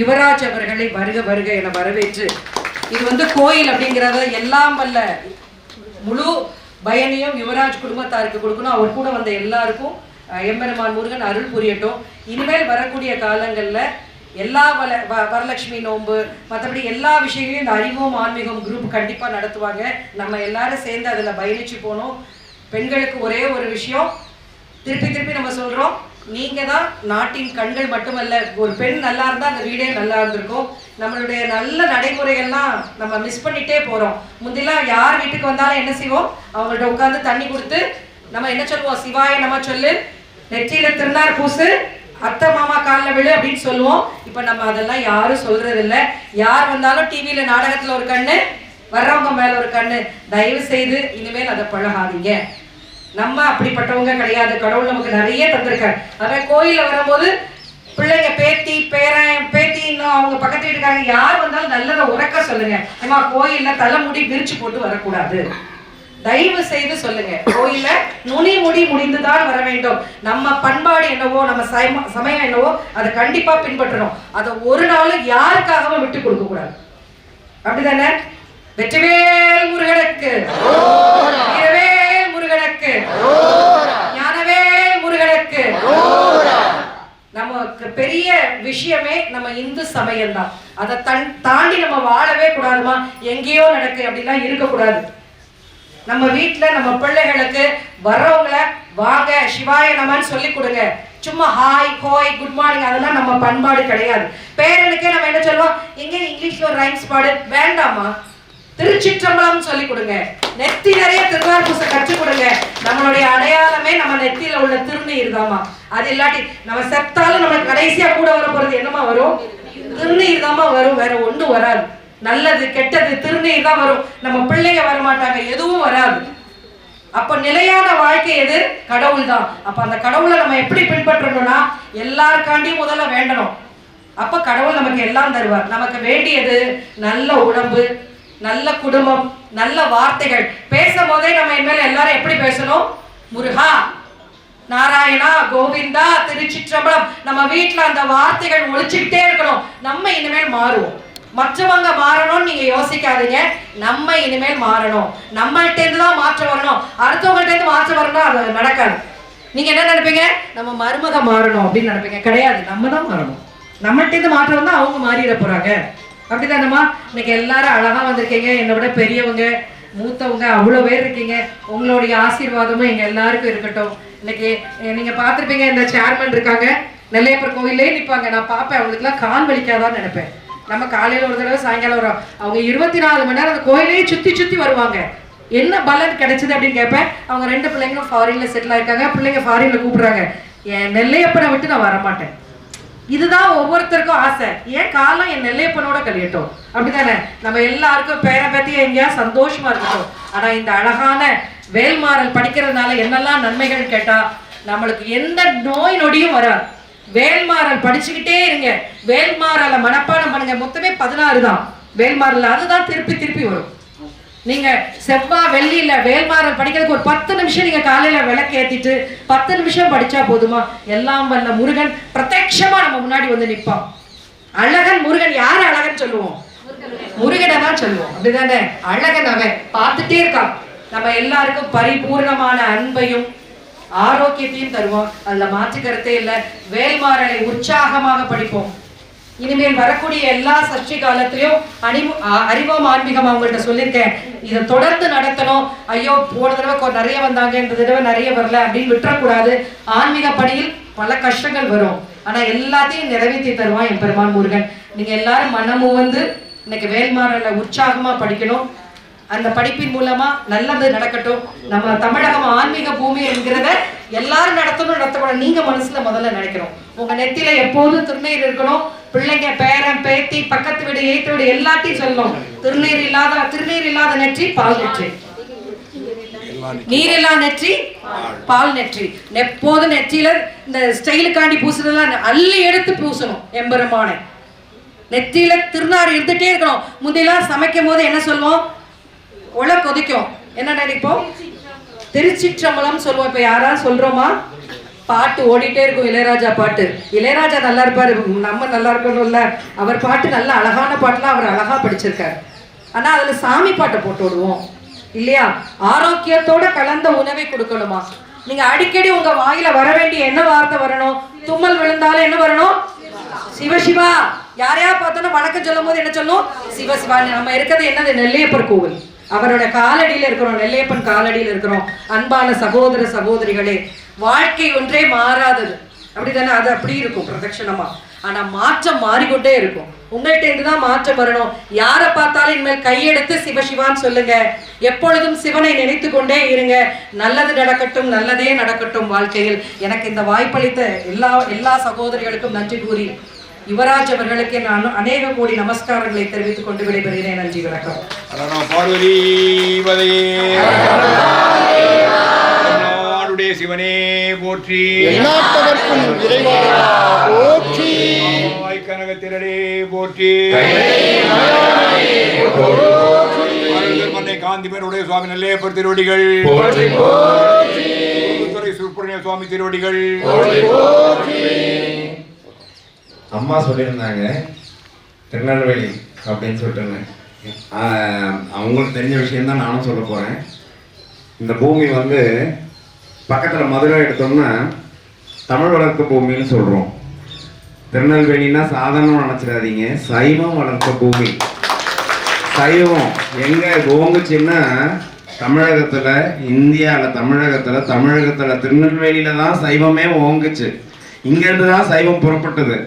யுவராஜ் அவர்களை வருக வருக என வரவேற்று, இது கோயில் அப்படிங்கிறத எல்லாம் வல்ல முழு பயணியும் யுவராஜ் குடும்பத்தாருக்கு கொடுக்கணும். அவர் கூட வந்த எல்லாருக்கும் எம்பெருமான் முருகன் அருள் புரியட்டும். இனிமேல் வரக்கூடிய காலங்களில் எல்லா வரலட்சுமி நோன்பு மற்றபடி எல்லா விஷயங்களையும் இந்த அறிவோம் ஆன்மீகம் குரூப் கண்டிப்பாக நடத்துவாங்க. நம்ம எல்லாரும் சேர்ந்து அதில் பயணிச்சு போகணும். பெண்களுக்கு ஒரே ஒரு விஷயம் திருப்பி திருப்பி நம்ம சொல்கிறோம், நீங்கள் தான் நாட்டின் கண்கள் மட்டுமல்ல. ஒரு பெண் நல்லா இருந்தால் அந்த வீடே நல்லா இருந்திருக்கும். நம்மளுடைய நல்ல நடைமுறைகள்லாம் நம்ம மிஸ் பண்ணிட்டே போகிறோம். முந்திலாம் யார் வீட்டுக்கு வந்தாலும் என்ன செய்வோம், அவங்கள்ட்ட உட்காந்து தண்ணி கொடுத்து நம்ம என்ன சொல்லுவோம், சிவாய நம்ம சொல்லு, நெற்றியில திருநார் பூசு, அத்தை மாமா காலில் விழு அப்படின்னு சொல்லுவோம். இப்போ நம்ம அதெல்லாம் யாரும் சொல்றது இல்லை. யார் வந்தாலும் டிவியில் நாடகத்தில் ஒரு கண்ணு, வர்றவங்க மேலே ஒரு கண்ணு. தயவு செய்து இனிமேல் அதை பழகாதீங்க. நம்ம அப்படிப்பட்டவங்க கிடையாது. கடவுள் நமக்கு நிறைய தந்திருக்காரு. அதான் கோயிலில் வரும்போது பிள்ளைங்க பேத்தி பேரன் பேத்தி இன்னும் அவங்க பக்கத்து வீட்டுக்காரங்க யார் வந்தாலும் நல்லதை உறக்க சொல்லுங்க. ஏமா கோயில்ல தலைமுடி விரிச்சு போட்டு வரக்கூடாது, தயவு செய்து சொல்லுங்க. கோயில நுனி முடி முடிந்துதான் வர வேண்டும். நம்ம பண்பாடு என்னவோ, நம்ம சமயம் என்னவோ அதை கண்டிப்பா பின்பற்றணும். அதை ஒரு நாளும் யாருக்காகவும் விட்டு கொடுக்க கூடாது. அப்படிதானே? வெற்றிவேல் முருகனுக்கு, வீரவேல் முருகனுக்கு, ஞானவேல் முருகனுக்கு. நமக்கு பெரிய விஷயமே நம்ம இந்து சமயம் தான். அதை தாண்டி நம்ம வாழவே கூடாதுமா. எங்கேயோ நடக்கு அப்படிலாம் இருக்கக்கூடாது. நம்ம வீட்டுல நம்ம பிள்ளைகளுக்கு வர்றவங்கள வாங்க சிவாய நமன்னு சொல்லி கொடுங்க. சும்மா ஹாய் ஹோய் குட் மார்னிங் அதெல்லாம் நம்ம பண்பாடு கிடையாது. பேரனுக்கே நம்ம என்ன சொல்லுவோம், எங்க இங்கிலீஷ்ல ஒரு ரைம்ஸ் பாடு, வேண்டாமா. திருச்சிற்றம்பலம் சொல்லி கொடுங்க. நெத்தி நிறைய திருவார் பூசை கற்று கொடுங்க. நம்மளுடைய அடையாளமே நம்ம நெத்தியில உள்ள திருநீர் தாமா. அது இல்லாட்டி நம்ம செத்தாலும் நம்மளுக்கு கடைசியா கூட வர போறது என்னமா வரும், திருநீர் தாமா வரும். வேற ஒண்ணும் வராது. நல்லது கெட்டது திருநீர் தான் வரும். நம்ம பிள்ளைங்க வர மாட்டாங்க, எதுவும் வராது. அப்ப நிலையான வாழ்க்கை எது, கடவுள் தான். அப்ப அந்த கடவுளை நம்ம எப்படி பின்பற்றணும்னா எல்லாருக்காண்டியும் முதல்ல வேண்டணும். அப்ப கடவுள் நமக்கு எல்லாம் தருவார். நமக்கு வேண்டியது நல்ல உடம்பு, நல்ல குடும்பம், நல்ல வார்த்தைகள். பேசும் போதே நம்ம இனிமேல் எல்லாரும் எப்படி பேசணும், முருகா, நாராயணா, கோவிந்தா, திருச்சிற்றம்பலம். நம்ம வீட்டுல அந்த வார்த்தைகள் ஒழிச்சுக்கிட்டே இருக்கணும். நம்ம இனிமேல் மாறுவோம். மற்றவங்க மாறணும்னு நீங்க யோசிக்காதீங்க. நம்ம இனிமேல் மாறணும். நம்மள்ட்ட இருந்து தான் மாற்றம் வரணும். அடுத்தவங்கள்ட்ட இருந்து மாற்றம் வரணும், அது நடக்காது. நீங்க என்ன நினைப்பீங்க, நம்ம மருமக மாறணும் அப்படின்னு நினைப்பீங்க. கிடையாது, நம்ம தான் மாறணும். நம்மள்ட்ட இருந்து மாற்றம் வந்தா அவங்க மாறிட போறாங்க. அப்படிதானம்மா? இன்னைக்கு எல்லாரும் அழகா வந்திருக்கீங்க. என்னை விட பெரியவங்க மூத்தவங்க அவ்வளோ பேர் இருக்கீங்க. உங்களுடைய ஆசீர்வாதமும் எங்க எல்லாருக்கும் இருக்கட்டும். இன்னைக்கு நீங்க பார்த்துருப்பீங்க, இந்த சேர்மன் இருக்காங்க, நெல்லையப்பர் கோவிலே நிற்பாங்க. நான் பார்ப்பேன், அவங்களுக்குலாம் கால் வலிக்காதான்னு நினைப்பேன். நம்ம காலையில் ஒரு தடவை சாயங்காலம் வரோம். அவங்க 24 மணி நேரம் அந்த கோயிலையே சுற்றி சுற்றி வருவாங்க. என்ன பலன் கிடைச்சது அப்படின்னு கேட்பேன். அவங்க 2 பிள்ளைங்களும் ஃபாரின்ல செட்டில் ஆயிருக்காங்க. பிள்ளைங்க ஃபாரின்ல கூப்பிடுறாங்க. என் நெல்லையப்பனை விட்டு நான் வரமாட்டேன். இதுதான் ஒவ்வொருத்தருக்கும் ஆசை. ஏன் காலம் என் நெல்லையப்பனோட கழியட்டும், அப்படித்தானே? நம்ம எல்லாருக்கும் பேரை பத்தியே எங்கேயா சந்தோஷமா இருக்கட்டும். ஆனா இந்த அழகான வேல்மாறல் படிக்கிறதுனால என்னெல்லாம் நன்மைகள் கேட்டா, நம்மளுக்கு எந்த நோய் நொடியும் வராது. வேல்மாறல் படிச்சுக்கிட்டே இருங்க. வேல்மாறலை மனப்பாடம் பண்ணுங்க. மொத்தமே 16 தான் வேல்மாறல். அதுதான் திருப்பி திருப்பி வரும். நீங்க செவ்வாய் வெள்ளியில வேல்மாறல் படிக்கிறதுக்கு ஒரு 10 நிமிஷம் நீங்க காலையில விளக்கு ஏத்திட்டு 10 நிமிஷம் படிச்சா போதுமா? எல்லாம் வல்ல முருகன் பிரத்யட்சமா நம்ம முன்னாடி வந்து நிற்பான். அழகன் முருகன். யாரு அழகன் சொல்லுவோம்? முருகனை தான் சொல்லுவோம். அப்படிதானே? அழகன் அவன் பார்த்துட்டே இருக்கான். நம்ம எல்லாருக்கும் பரிபூர்ணமான அன்பையும் ஆரோக்கியத்தையும் தருவோம். அதுல மாற்று கருத்தே இல்லை. வேல்மாறலை உற்சாகமாக படிப்போம். இனிமேல் வரக்கூடிய எல்லா சஷ்டி காலத்திலையும் அறிவோம் ஆன்மீகம் அவங்கள்ட்ட சொல்லியிருக்கேன். இதை தொடர்ந்து நடத்தணும். ஐயோ போன தடவை நிறைய வந்தாங்க, இந்த தடவை நிறைய வரல அப்படின்னு விட்டுறக்கூடாது. ஆன்மீக பணியில் பல கஷ்டங்கள் வரும். ஆனா எல்லாத்தையும் நிறைவேற்றி தருவான் என் பெருமான் முருகன். நீங்க எல்லாரும் மனமும் வந்து இன்னைக்கு வேல்மாறலை உற்சாகமா படிக்கணும். அந்த படிப்பின் மூலமா நல்லது நடக்கட்டும். நம்ம தமிழகம் ஆன்மீக பூமி என்கிறத எல்லாரும் நடத்தணும், நடத்தக்கூடாது. நீங்க மனசுல முதல்ல நினைக்கணும். உங்க நெத்தியில எப்போதும் திருநீர் இருக்கணும். பிள்ளைங்க, பேரன், பேத்தி, பக்கத்து வீடு, ஏத்து வீடு எல்லாத்தையும் சொல்லணும். திருநீர் இல்லாத நெற்றி பால் நெற்றி, நீரில்லா நெற்றி பால் நெற்றி. எப்போது நெற்றியில இந்த ஸ்டைலுக்காண்டி பூசுறதெல்லாம் அள்ளி எடுத்து பூசணும். எம்பெருமானை நெற்றியில திருநாறு இருந்துட்டே இருக்கணும். முந்தையெல்லாம் சமைக்கும் போது என்ன சொல்லுவோம்? உலை கொதிக்கும், என்ன நினைப்போம்? திருச்சிற்றம்பலம் சொல்லுவோம். இப்ப யாராவது சொல்றோமா? பாட்டு ஓடிட்டே இருக்கும், இளையராஜா பாட்டு. இளையராஜா நல்லா இருப்பாரு, நம்ம நல்லா இருக்கணும்ல. அவர் பாட்டு நல்ல அழகான பாட்டுலாம் அவர் அழகா படிச்சிருக்காரு. ஆனா அதுல சாமி பாட்டை போட்டு விடுவோம் இல்லையா? ஆரோக்கியத்தோட கலந்த உணவை கொடுக்கணுமா? நீங்க அடிக்கடி உங்க வாயில வர வேண்டிய என்ன வார்த்தை வரணும்? தும்மல் விழுந்தாலும் என்ன வரணும்? சிவசிவா. யாரையா பார்த்தோன்னா வணக்கம் சொல்லும் போது என்ன சொல்லணும்? சிவசிவா. நம்ம இருக்கிறது என்னது? நெல்லையப்பர் கோவில். அவரோட காலடியில் இருக்கிறோம், நெல்லையப்பன் காலடியில் இருக்கிறோம். அன்பான சகோதர சகோதரிகளே, வாழ்க்கை ஒன்றே மாறாதது, அப்படித்தானே? அது அப்படி இருக்கும் பிரதட்சணமா. ஆனா மாற்றம் மாறிக்கொண்டே இருக்கும். உங்கள்கிட்ட இருந்துதான் மாற்றம் வரணும். யாரை பார்த்தாலும் இனிமேல் கையெடுத்து சிவசிவான்னு சொல்லுங்க. எப்பொழுதும் சிவனை நினைத்து கொண்டே இருங்க. நல்லது நடக்கட்டும், நல்லதே நடக்கட்டும் வாழ்க்கையில். எனக்கு இந்த வாய்ப்பளித்த எல்லா சகோதரிகளுக்கும் நன்றி கூறி யுவராஜ் அவர்களுக்கு நான் அநேக கோடி நமஸ்காரங்களை தெரிவித்துக் கொண்டு விடைபெறுகிறேன். நன்றி, வணக்கம். சிவனே போற்றி, கனகத்திரளே போற்றி, காந்தி பேருடைய சுவாமி நெல்லையப்பர் திருவடிகள், சுப்பிரமணிய சுவாமி திருவடிகள். அம்மா சொல்லியிருந்தாங்க திருநெல்வேலி அப்படின்னு சொல்லிட்டு. அவங்களுக்கு தெரிஞ்ச விஷயம்தான் நானும் சொல்ல போகிறேன். இந்த பூமி வந்து பக்கத்தில் மதுரை எடுத்தோம்னா தமிழ் வளர்த்த பூமின்னு சொல்கிறோம். திருநெல்வேலின்னா சாதாரணம் நினச்சிடாதீங்க, சைவம் வளர்த்த பூமி. சைவம் எங்கே ஓங்குச்சுன்னா தமிழகத்தில், இந்தியாவில் தமிழகத்தில் திருநெல்வேலியில் தான் சைவமே ஓங்குச்சு. இங்கேருந்து தான் சைவம் புறப்பட்டது.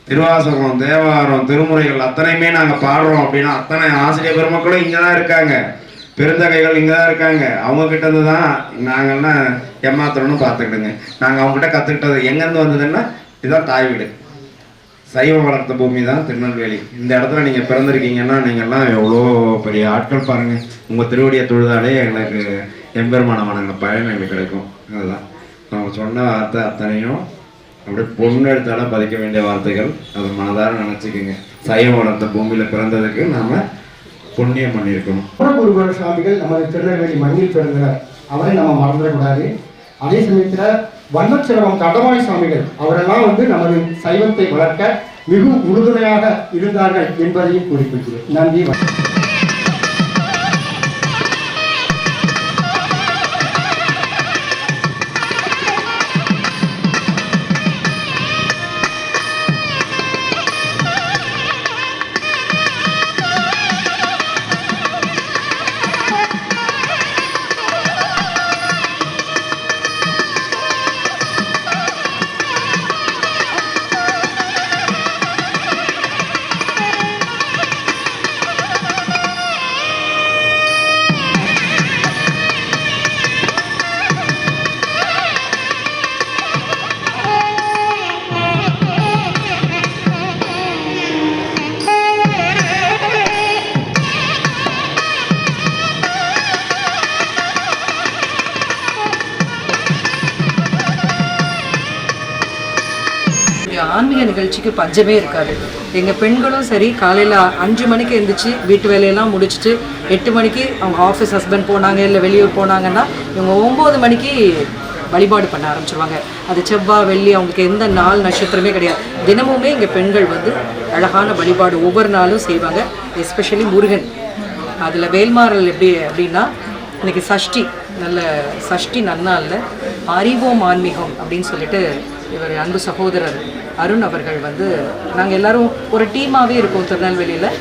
திருவாசகம், தேவாரம், திருமுறைகள் அத்தனையுமே நாங்கள் பாடுறோம் அப்படின்னா அத்தனை ஆசிரியர் பெருமக்களும் இங்கே தான் இருக்காங்க. பெருந்தகைகள் இங்கே தான் இருக்காங்க. அவங்கக்கிட்ட இருந்து தான் நாங்கள்லாம் ஏமாத்துறோன்னு பார்த்துக்கிட்டுங்க. நாங்கள் அவங்ககிட்ட கற்றுக்கிட்டது எங்கேருந்து வந்ததுன்னா இதுதான் தாய் வீடு. சைவம் வளர்த்த பூமி தான் திருநெல்வேலி. இந்த இடத்துல நீங்கள் பிறந்திருக்கீங்கன்னா நீங்கள்லாம் எவ்வளோ பெரிய ஆட்கள் பாருங்கள். உங்கள் திருவடியை தொழுதாலே எங்களுக்கு எம்பெருமான வணங்க பயன் எங்களுக்கு கிடைக்கும். அதுதான் அவங்க சொன்ன வார்த்தை அத்தனையும் அப்படியே பொண்ணு எடுத்தால பதிக்க வேண்டிய வார்த்தைகள். அதை மனதார நினச்சிக்கோங்க. சைவம் வளர்த்த பூமியில் பிறந்ததுக்கு நாம் புண்ணியம் பண்ணியிருக்கணும். குருகுல சுவாமிகள் நமது திருநெல்வேலி மண்ணில் பிறந்தனர். அவரை நம்ம மறந்துடக்கூடாது. அதே சமயத்தில் வண்ணச்சிரவம் தண்டவாணி சுவாமிகள் அவரெல்லாம் நமது சைவத்தை வளர்க்க மிக உறுதுணையாக இருந்தார்கள் என்பதையும் குறிப்பிடுகிறேன். நன்றி. ஆன்மீக நிகழ்ச்சிக்கு பஞ்சமே இருக்காது. எங்கள் பெண்களும் சரி, காலையில் 5 மணிக்கு எழுந்திரிச்சு வீட்டு வேலையெல்லாம் முடிச்சுட்டு 8 மணிக்கு அவங்க ஆஃபீஸ் ஹஸ்பண்ட் போனாங்க, இல்லை வெளியூர் போனாங்கன்னா இவங்க 9 மணிக்கு வழிபாடு பண்ண ஆரம்பிச்சிருவாங்க. அது செவ்வாய், வெள்ளி, அவங்களுக்கு எந்த நாள் நட்சத்திரமே கிடையாது. தினமுமே இங்கே பெண்கள் அழகான வழிபாடு ஒவ்வொரு நாளும் செய்வாங்க. எஸ்பெஷலி முருகன். அதில் வேல்மாறல் எப்படி அப்படின்னா, இன்னைக்கு சஷ்டி, நல்ல சஷ்டி நன்னாளில் அறிவோம் ஆன்மீகம் அப்படின்னு சொல்லிட்டு இவர் அன்பு சகோதரர் அருண் அவர்கள் நாங்கள் எல்லாரும் ஒரு டீமாகவே இருக்கோம் திருநெல்வேலியில்.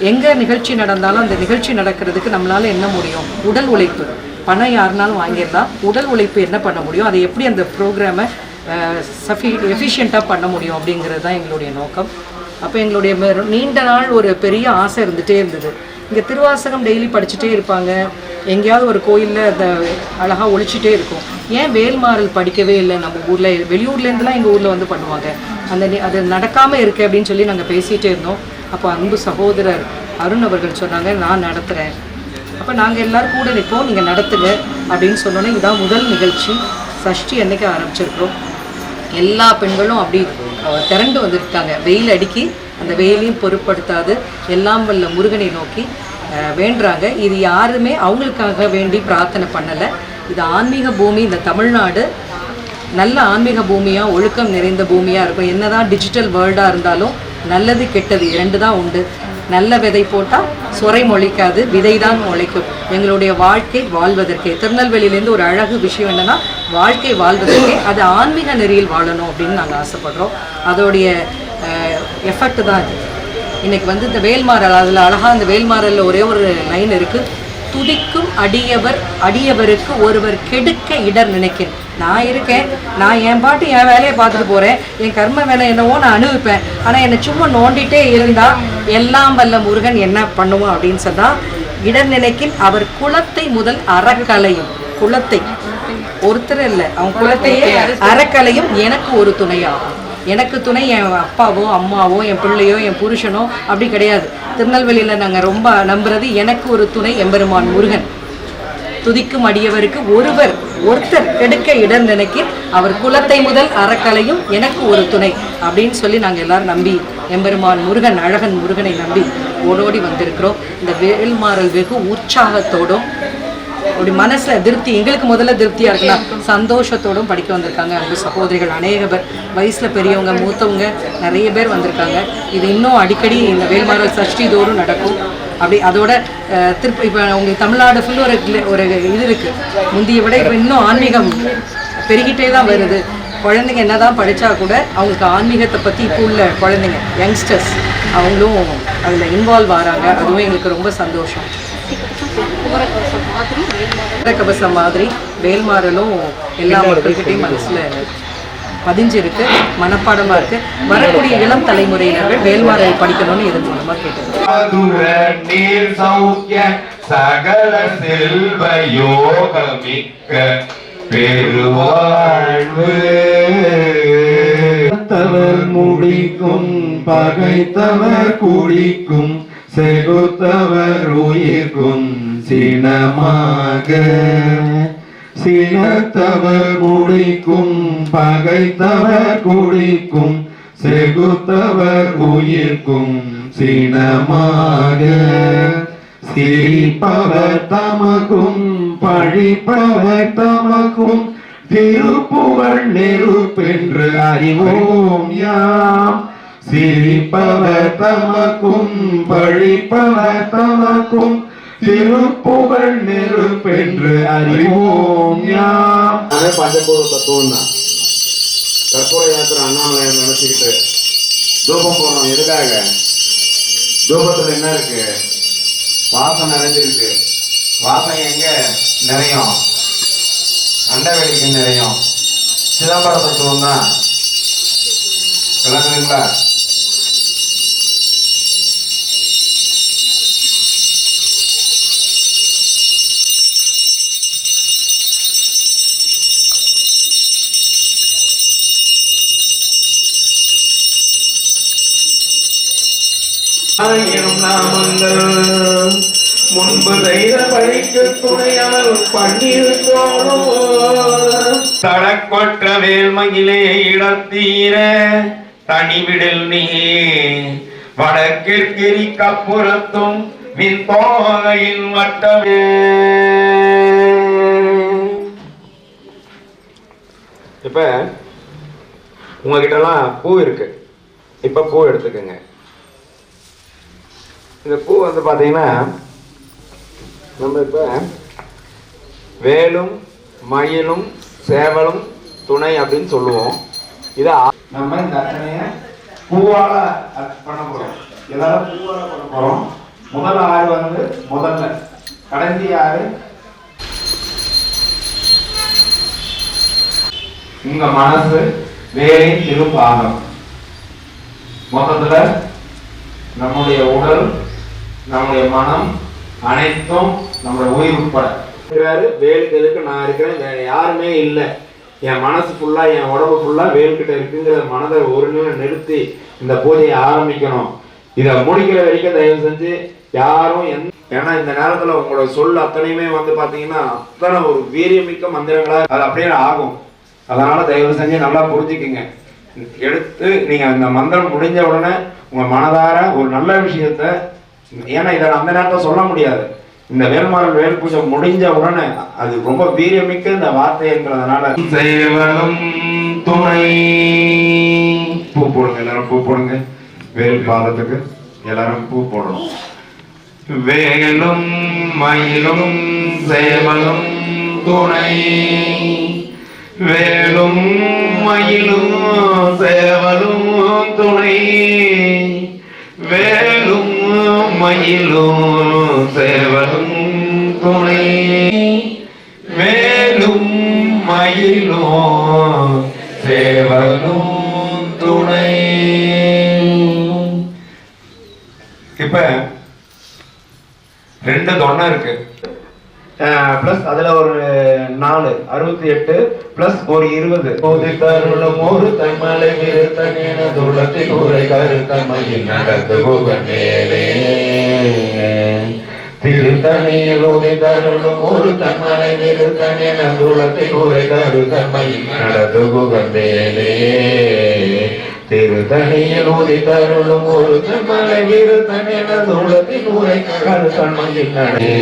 எங்கே நிகழ்ச்சி நடந்தாலும் அந்த நிகழ்ச்சி நடக்கிறதுக்கு நம்மளால் என்ன முடியும்? உடல் உழைப்பு. பணம் யாருனாலும் வாங்கிடலாம். உடல் உழைப்பு என்ன பண்ண முடியும், அதை எப்படி அந்த ப்ரோக்ராமை எஃபிஷியண்ட்டாக பண்ண முடியும் அப்படிங்கிறது தான் எங்களுடைய நோக்கம். அப்போ எங்களுடைய நீண்ட நாள் ஒரு பெரிய ஆசை இருந்துகிட்டே இருந்தது. இங்கே திருவாசகம் டெய்லி படிச்சுட்டே இருப்பாங்க, எங்கேயாவது ஒரு கோயிலில் அந்த அழகாக ஒழிச்சிட்டே இருக்கும். ஏன் வேல்மாறல் படிக்கவே இல்லை நம்ம ஊரில்? வெளியூர்லேருந்துலாம் எங்கள் ஊரில் பண்ணுவாங்க. அது நடக்காமல் இருக்குது அப்படின்னு சொல்லி நாங்கள் பேசிகிட்டே இருந்தோம். அப்போ அன்பு சகோதரர் அருண் அவர்கள் சொன்னாங்க, நான் நடத்துகிறேன், அப்போ நாங்கள் எல்லோரும் கூட நிற்போம், நீங்கள் நடத்துங்க அப்படின்னு சொன்னோன்னே இதான் முதல் நிகழ்ச்சி. சஷ்டி அன்னைக்கு ஆரம்பிச்சிருக்கிறோம். எல்லா பெண்களும் அப்படி திரண்டு வந்துருக்காங்க. வெயில் அடிக்கி அந்த வெயிலையும் பொருட்படுத்தாது எல்லாம் வல்ல முருகனை நோக்கி வேண்டுறாங்க. இது யாருமே அவங்களுக்காக வேண்டி பிரார்த்தனை பண்ணலை. இது ஆன்மீக பூமி. இந்த தமிழ்நாடு நல்ல ஆன்மீக பூமியாக, ஒழுக்கம் நிறைந்த பூமியாக இருக்கும். என்னதான் டிஜிட்டல் வேர்ல்டாக இருந்தாலும் நல்லது கெட்டது 2 தான் உண்டு. நல்ல விதை போட்டால் சொரை முளைக்காது, விதை தான் முளைக்கும். எங்களுடைய வாழ்க்கை வாழ்வதற்கே, திருநெல்வேலியிலேருந்து ஒரு அழகு விஷயம் என்னென்னா, வாழ்க்கை வாழ்வதற்கே அது ஆன்மீக நெறியில் வாழணும் அப்படின்னு நாங்கள் ஆசைப்படுறோம். அதோடைய எஃபெக்ட் தான் இது. இன்றைக்கி வந்து இந்த வேல்மாறல், அதில் அழகாக அந்த வேல்மாறலில் ஒரே ஒரு லைன் இருக்குது, துதிக்கும் அடியவருக்கு ஒருவர் கெடுக்க இடர் நினைக்கிறேன். நான் இருக்கேன், நான் என் பாட்டு என் வேலையை பார்த்துட்டு போகிறேன், என் கர்ம வேலை என்னவோ நான் அனுபவிப்பேன். ஆனால் என்னை சும்மா நோண்டிகிட்டே இருந்தால் எல்லாம் வல்ல முருகன் என்ன பண்ணுவோம் அப்படின்னு சொன்னால், இடர் நினைக்கின் அவர் குலத்தை முதல் அறக்கலையும், குலத்தை ஒருத்தர் இல்லை, அவன் குலத்தையே அறக்கலையும் எனக்கு ஒரு துணையாகும். எனக்கு துணை என் அப்பாவோ அம்மாவோ என் பிள்ளையோ என் புருஷனோ அப்படி கிடையாது. திருநெல்வேலியில் நாங்கள் ரொம்ப நம்புறது எனக்கு ஒரு துணை எம்பெருமான் முருகன். துதிக்கும் அடியவருக்கு ஒருத்தர் கெடுக்க இடம் நினைக்கி அவர் குலத்தை முதல் அறக்கலையும் எனக்கு ஒரு துணை அப்படின்னு சொல்லி நாங்கள் எல்லாரும் நம்பி எம்பெருமான் முருகன், அழகன் முருகனை நம்பி ஓடோடி வந்திருக்கிறோம். இந்த வேல்மாறல் வெகு உற்சாகத்தோடும் அப்படி மனசில் திருப்தி, எங்களுக்கு முதல்ல திருப்தியாக இருக்கலாம், சந்தோஷத்தோடும் படிக்க வந்திருக்காங்க அன்பு சகோதரிகள். அநேக பேர் வயசில் பெரியவங்க மூத்தவங்க நிறைய பேர் வந்திருக்காங்க. இது இன்னும் அடிக்கடி இந்த வேல்மாறல் சஷ்டி தோறும் நடக்கும். அப்படி அதோட திருப்பி இப்போ உங்களுக்கு தமிழ்நாடு ஃபுல்லு ஒரு இது இருக்குது. முந்தைய விட இப்போ இன்னும் ஆன்மீகம் பெருகிட்டே தான் வருது. குழந்தைங்க என்ன தான் படித்தா கூட அவங்களுக்கு ஆன்மீகத்தை பற்றி இப்போ உள்ள குழந்தைங்க யங்ஸ்டர்ஸ் அவங்களும் அதில் இன்வால்வ் ஆகிறாங்க. அதுவும் எங்களுக்கு ரொம்ப சந்தோஷம். கவசம் மாதிரி வேல்மாறலும் எல்லா மக்கள்கிட்டையும் மனசில் பதிஞ்சிருக்கு, மனப்பாடமாக இருக்கு. வரக்கூடிய இளம் தலைமுறையினர்கள் வேல்மாறல் படிக்கணும்னு இது மூலமாக கேட்டது. சகல செல்வ யோகமிக்க பெருவாழ்வு தவர் முடிக்கும் பகைத்தவர் குடிக்கும் செகுத்தவர் உயிர்க்கும் சினமாக சினத்தவர் முடிக்கும் பகைத்தவர் குடிக்கும் செகுத்தவர் உயிர்க்கும் சினமாக சிரிப்பவர் தமக்கும் பழிப்பவர் தமக்கும் திருப்புகழ் நெருப்பென்று அறிவோம் யாம். சிரிப்பவர் தமக்கும் பழிப்பவர் தமக்கும் திருப்புகழ் நெருப்பென்று அறிவோம் யாம். பஞ்சபூத தத்துவம் தான். கற்பூர யாத்திரை அண்ணாமலையை நினைச்சுக்கிட்டு தூபம் போறோம். எதுக்காக? தூபத்துல என்ன இருக்கு? வாசம் நிறைஞ்சிருக்கு. வாசம் எங்க நிறையும்? அண்டவெளிக்கு நிறையும். சிதம்பர தத்துவம் தான். விளங்குறீங்களா? நாமங்கள் முன்பு செய்த பழிக்கு துணையால் பண்ணிருக்கோம். தடக்கொற்ற வேல்மகிலே இடத்தீர தனிவிடில் நீ வடக்கிற்கிரி கப்புறத்தும் மின் தோகையின் வட்டமே. இப்ப உங்ககிட்ட எல்லாம் பூ இருக்கு. இப்ப பூ எடுத்துக்கங்க. இந்த பூ வந்து பார்த்தீங்கன்னா நம்ம இப்போ வேலும் மயிலும் சேவலும் துணை அப்படின்னு சொல்லுவோம். இதை நம்ம இந்த அத்தனைய பூவால பண்ண போகிறோம். எல்லாரும் பூவால பண்ண போகிறோம். முதல் 6 வந்து முதல்ல, கடைசி 6 உங்க மனசு வேலின் திருப்பாகம். மொத்தத்தில் நம்முடைய உடல், நம்முடைய மனம் அனைத்தும் நம்முடைய உயிர் உட்பட வேலுக்கு எதுக்கு நான் இருக்கிறேன், வேற யாருமே இல்லை என் மனசு ஃபுல்லா என் உடம்பு ஃபுல்லா வேல்கிட்ட இருக்குங்கிற மனதை ஒரு நிமிடம் நிறுத்தி இந்த பூஜையை ஆரம்பிக்கணும். இதை முடிக்கிற வரைக்கும் தயவு செஞ்சு யாரும் ஏன்னா இந்த நேரத்துல உங்களோட சொல் அத்தனையுமே வந்து பாத்தீங்கன்னா அத்தனை ஒரு வீரியமிக்க மந்திரங்களா அது அப்படியே ஆகும். அதனால தயவு செஞ்சு நல்லா புரிஞ்சுக்குங்க. எடுத்து நீங்க இந்த மந்திரம் முடிஞ்ச உடனே உங்க மனதார ஒரு நல்ல விஷயத்த, ஏன்னா இதை அந்த நேரத்தில் சொல்ல முடியாது, இந்த வேல்மாறல் வேல் பூஜை முடிஞ்ச உடனே அது ரொம்ப வீரியமிக்க இந்த வார்த்தைன்றதுனால சேவலும் துணை பூ போடுங்க, எல்லாரும் பூ போடுங்க. வேல் பாதத்துக்கு எல்லாரும் பூ போடணும். வேலும் மயிலும் சேவலும் துணை, வேலும் மயிலும் சேவலும் துணை, வேலும் மயிலும் சேவலும் துணை, வேலும் மயிலும் சேவலும் துணை. இப்ப 2 தொண்டை இருக்கு, பிளஸ் அதுல ஒரு 4 68 பிளஸ் ஒரு 20 தருணம் ஒரு தன்மலை விருத்தனேன துளத்தில் உரை கருத்தமையில் நடந்து புகழேலே திருத்தணியில் உரை தருணம் ஒரு தன்மலை விருத்தனேன துளத்தில் உரை கருத்தமையில் நடந்து புகழேலே திருத்தணியில் உரை தருணம் ஒரு தன்மலை விருத்தனேன துளத்தில் உரை கருத்தமையில் நடே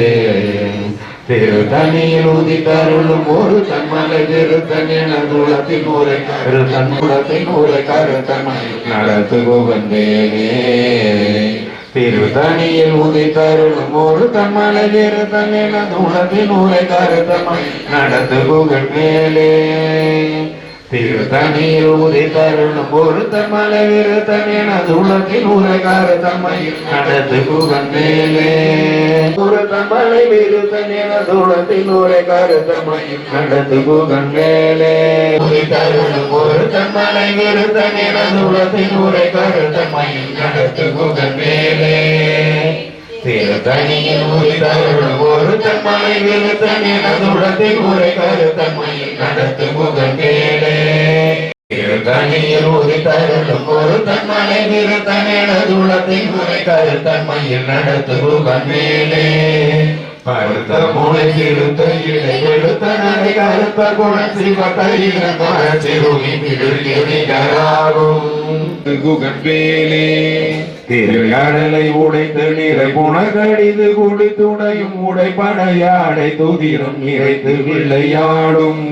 திருத்தணியில் உதித்தருளும் ஒரு தன்மலை திருத்தனின் குலத்தின் ஊரை கருத்தன் குலத்தின் ஊரை கருத்தன் நடத்து புகழ்ந்தேனே. திருத்தணியில் உதித்தருளும் ஒரு தன்மலை திருத்தனின் குலத்தின் ஊரை கருத்தன் நடத்து புகழ்ந்தேனே. திருத்தணியில் உதித்தருளும் ஒரு தன்மலை திருத்தனின் குலத்தின் ஊரை கருத்தன் நடத்து புகழ்ந்தேனே. ஒரு தன்மலை விருத்தனேன துளத்தில் உரை கருத்தமையில் நடந்து புகழ்ந்தேனே. ஒரு தன்மலை விருத்தனேன துளத்தில் உரை கருத்தமையில் நடந்து புகழ்ந்தேனே. திருத்தணியில் உதித்தருளும் ஒரு தன்மலை விருத்தனேன துளத்தில் உரை கருத்தமையில் நடந்து புகழ்ந்தேனே. திருத்தணியில் உதித்தருளும் ஒரு தன்மலை விருத்தனேன துளத்தில் உரை கருத்தமையில் நடத்து புகழ்ந்தேனே. பருத்த மூளை திருத்த இலை எழுத்த நரை கருத்த குண சிவகையில மரச்சிறுமி பிடிகராகும் குகன்பேலே. திருகடலை உடைத்து நிறை புனகடிது குடி துணையும் உடைப்படையாடை துதிரும் இறைத்து விளையாடும்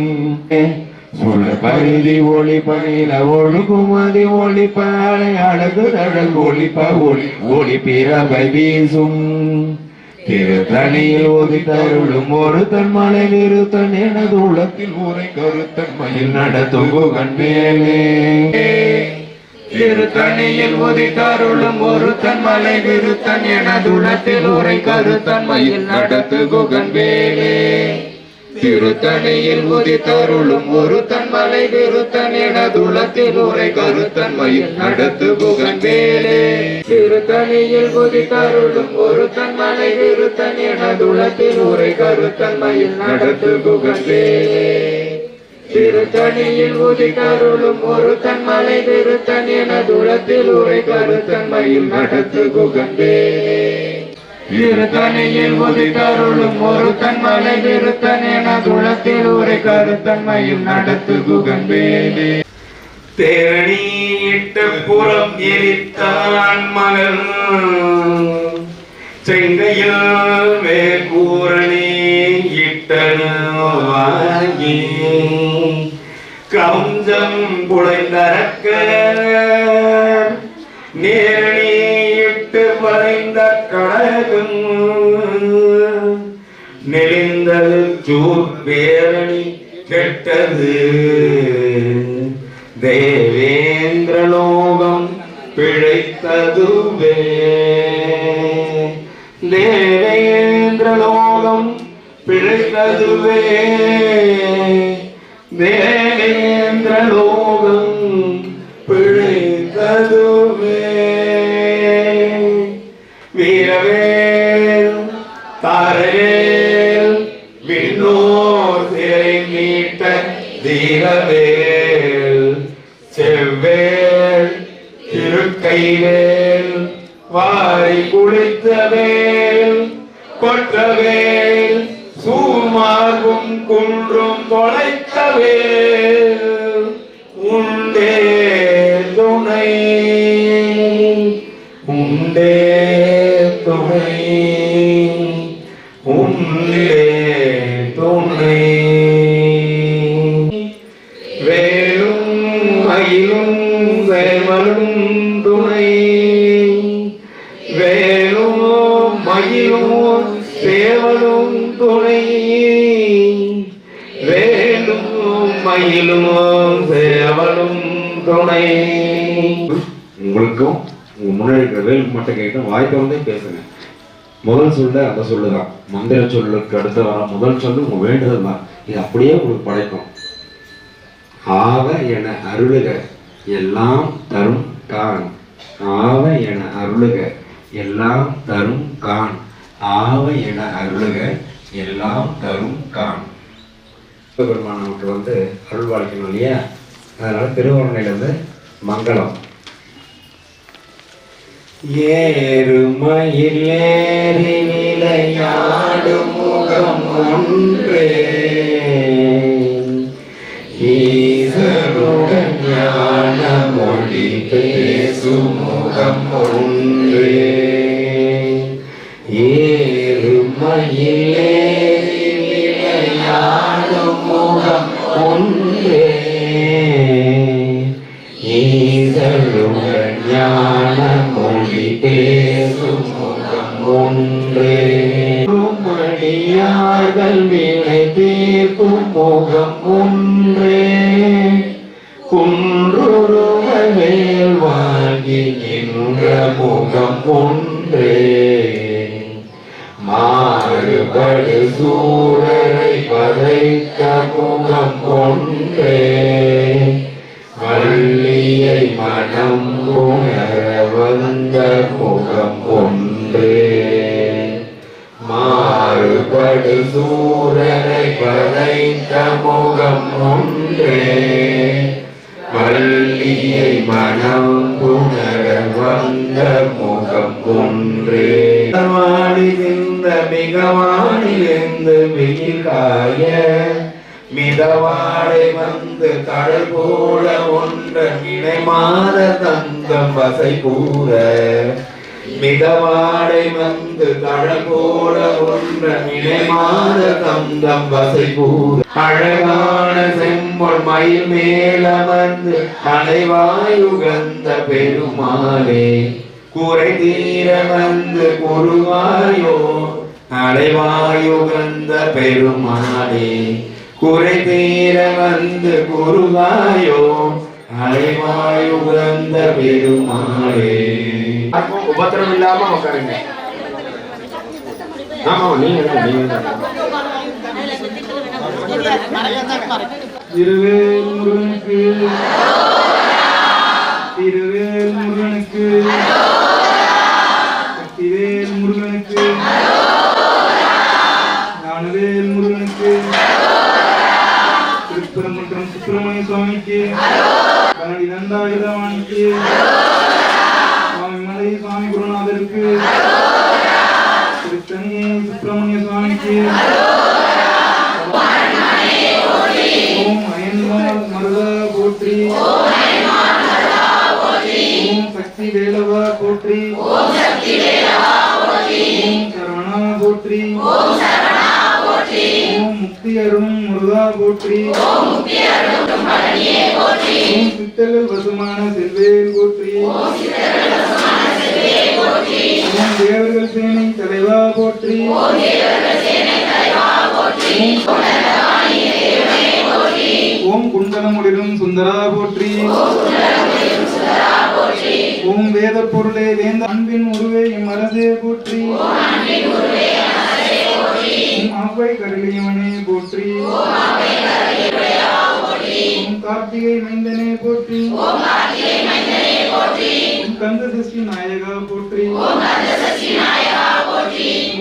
சுழ பரிதி ஒளிப்பனில ஒழுகுமதி ஒளிப்பாலை அழகு தழல் ஒளிப்ப ஒளி ஒளி பிறவை வீசும். திருத்தணியில் உதித்தருளும் ஒரு தன்மலை விருத்தன் எனது உலத்தில் உரை கருத்தன்மையில் நடத்தும் புகழ்ந்தேனே. திருத்தணியில் உதித்தருளும் ஒரு தன்மலை விருத்தன் எனது உலத்தில் உரை கருத்தன்மையில் நடத்து புகழ்ந்தேனே. திருத்தணியில் உதித்தருளும் ஒரு தன்மலை விருத்தன் எனது உலத்தில் உரை கருத்தன்மையில் நடத்து புகழ்ந்தேனே. திருத்தணியில் உதித்தருளும் ஒரு தன்மலை விருத்தன் எனது உலத்தில் உரை கருத்தன்மையில் நடத்து புகழ்ந்தேனே. திருத்தணியில் உதித்தருளும் ஒரு தன்மலை விருத்தன் எனது உலத்தில் உரை கருத்தன்மையில் நடத்து புகழ்ந்தேனே. திருத்தணியில் உதித்தருளும் ஒரு தன்மலை விருத்தன் எனது உலத்தில் உரை கருத்தன்மையில் நடத்து புகழ்ந்தேனே. தேரணியிட்ட புறம் எரித்தான் மகள் செங்கையில் மேற்கூரணி இட்டனு வாங்கி கவுஞ்சம் குழைந்தரக்க நேரணியிட்டு வளைந்த கடகம் நெளிந்தது சூர் பேரணி கெட்டது தேவேந்திரலோகம் பிழைத்ததுவே. தேவேந்திரலோகம் பிழைத்ததுவே. தேவேந்திரலோகம் பிழைத்ததுவே. வீரவேல் தாரவேல் விண்ணோர் திரை மீட்ட தீர கைவேல் வாரி குளித்த வேல் கொற்ற வேல் சூர்மார்பும் குன்றும் தொலைத்த வேல் உண்டே துணை உண்டே துணை உண்டே துணை வேலும் மயிலும் வேமலும் துணை வேலும் மயிலும் சேவலும் துணை வேலும் மயிலும் சேவலும் துணை. உங்களுக்கும் உங்க முன்னாடி இருக்கிற வேலுக்கு மட்டும் கேட்க வாய்ப்பை வந்து பேசுங்க. முதல் சொல்ல அந்த சொல்லுதான், மந்திர சொல்லுக்கு அடுத்த வர முதல் சொல்லு உங்க வேண்டுதல் தான். இது அப்படியே உங்களுக்கு படைக்கும். ஆவ என அருளுக எல்லாம் தரும் கான், ஆவ என அருளுக எல்லாம் தரும் கான், ஆவ என அருளுக எல்லாம் தரும் கான். பெருமான் நமக்கு வந்து அருள் வாழ்க்கணும் இல்லையா? அதனால திருவண்ணாமலையிலிருந்து மங்களம். ஏறுமயில் ஏறி விளையாடும் முகம் ஒன்றே, ஈசருடன் ஞான மொழி பேசும் முகம் ஒன்றே. ஏறுமயில் ஏறி விளையாடும் முகம் ஒன்றே, ஈசருடன் ஞான மொழி பேசும் முகம் ஒன்றே. மடியார்கள் வினை தீர்க்கும் முகம் ஒன்றே, குன்றுருவர் மேல் வாங்கி நின்ற முகம் ஒன்றே. மாறுபடு சூரரை பதைத்த முகம் ஒன்றே, வள்ளியை மனம் உணர வந்த முகம் ஒன்றே. மாறுபடு சூரரை பதைத்த முகம் ஒன்றே, வள்ளியை மனம் உணர வந்த முகம் ஒன்றே. வாடிந்த மிகவானிலிருந்து வெயில் காய, மிதவாடை வந்து கடல் போல ஒன்ற இணைமாத தந்தம் வசை கூற, மிதவாடை வந்து கடல் போல ஒன்ற இணைமாத தந்தம் வசை கூற. அழகான செம்பொன் மயில் மேலமர்ந்து அலைவாயுகந்த பெருமாளே, குறை தீர வந்து குருவாயோ அலைவாயுகந்த பெருமாளே, குறை தீர வந்து குருவாயோ அலைவாயுகந்த பெருமாளே. உபத்திரம் இல்லாம உட்காருங்க. ஆமா நீங்க திருவேல் முருகனுக்கு, திருவேல் முருகனுக்கு, சக்திவேல் முருகனுக்கு, ஞானவேல் முருகனுக்கு, திருப்பரங்குன்றம் சுப்பிரமணிய சுவாமிக்கு, கனடி தண்டாயுதவாணிக்கு, சுவாமி மலை சுவாமி குருநாதருக்கு, திருத்தணியை சுப்பிரமணிய சுவாமிக்கு, ஓம் அயன்மால் மருதா போற்றி, ஓம் சக்தி வேலவா போற்றி, ஓம் சரவணா போற்றி, ஓம் முக்தி அருண் முருகா போற்றி, ஓம் சித்தர்கள் வசமான செல்வேல் போற்றி, ஓம் தேவர்கள் சேனை தலைவா போற்றி, ஓம் குண்டலமுடிலும் சுந்தரா போற்றி, ஓம் வேத பொருளே வேந்த அன்பின் உருவே எம் அரசே போற்றி, ஓம் ஆவை கருளியவனே போற்றி, ஓம் கார்த்திகை மைந்தனே போற்றி, ஓம் கந்த சஷ்டி நாயகா போற்றி,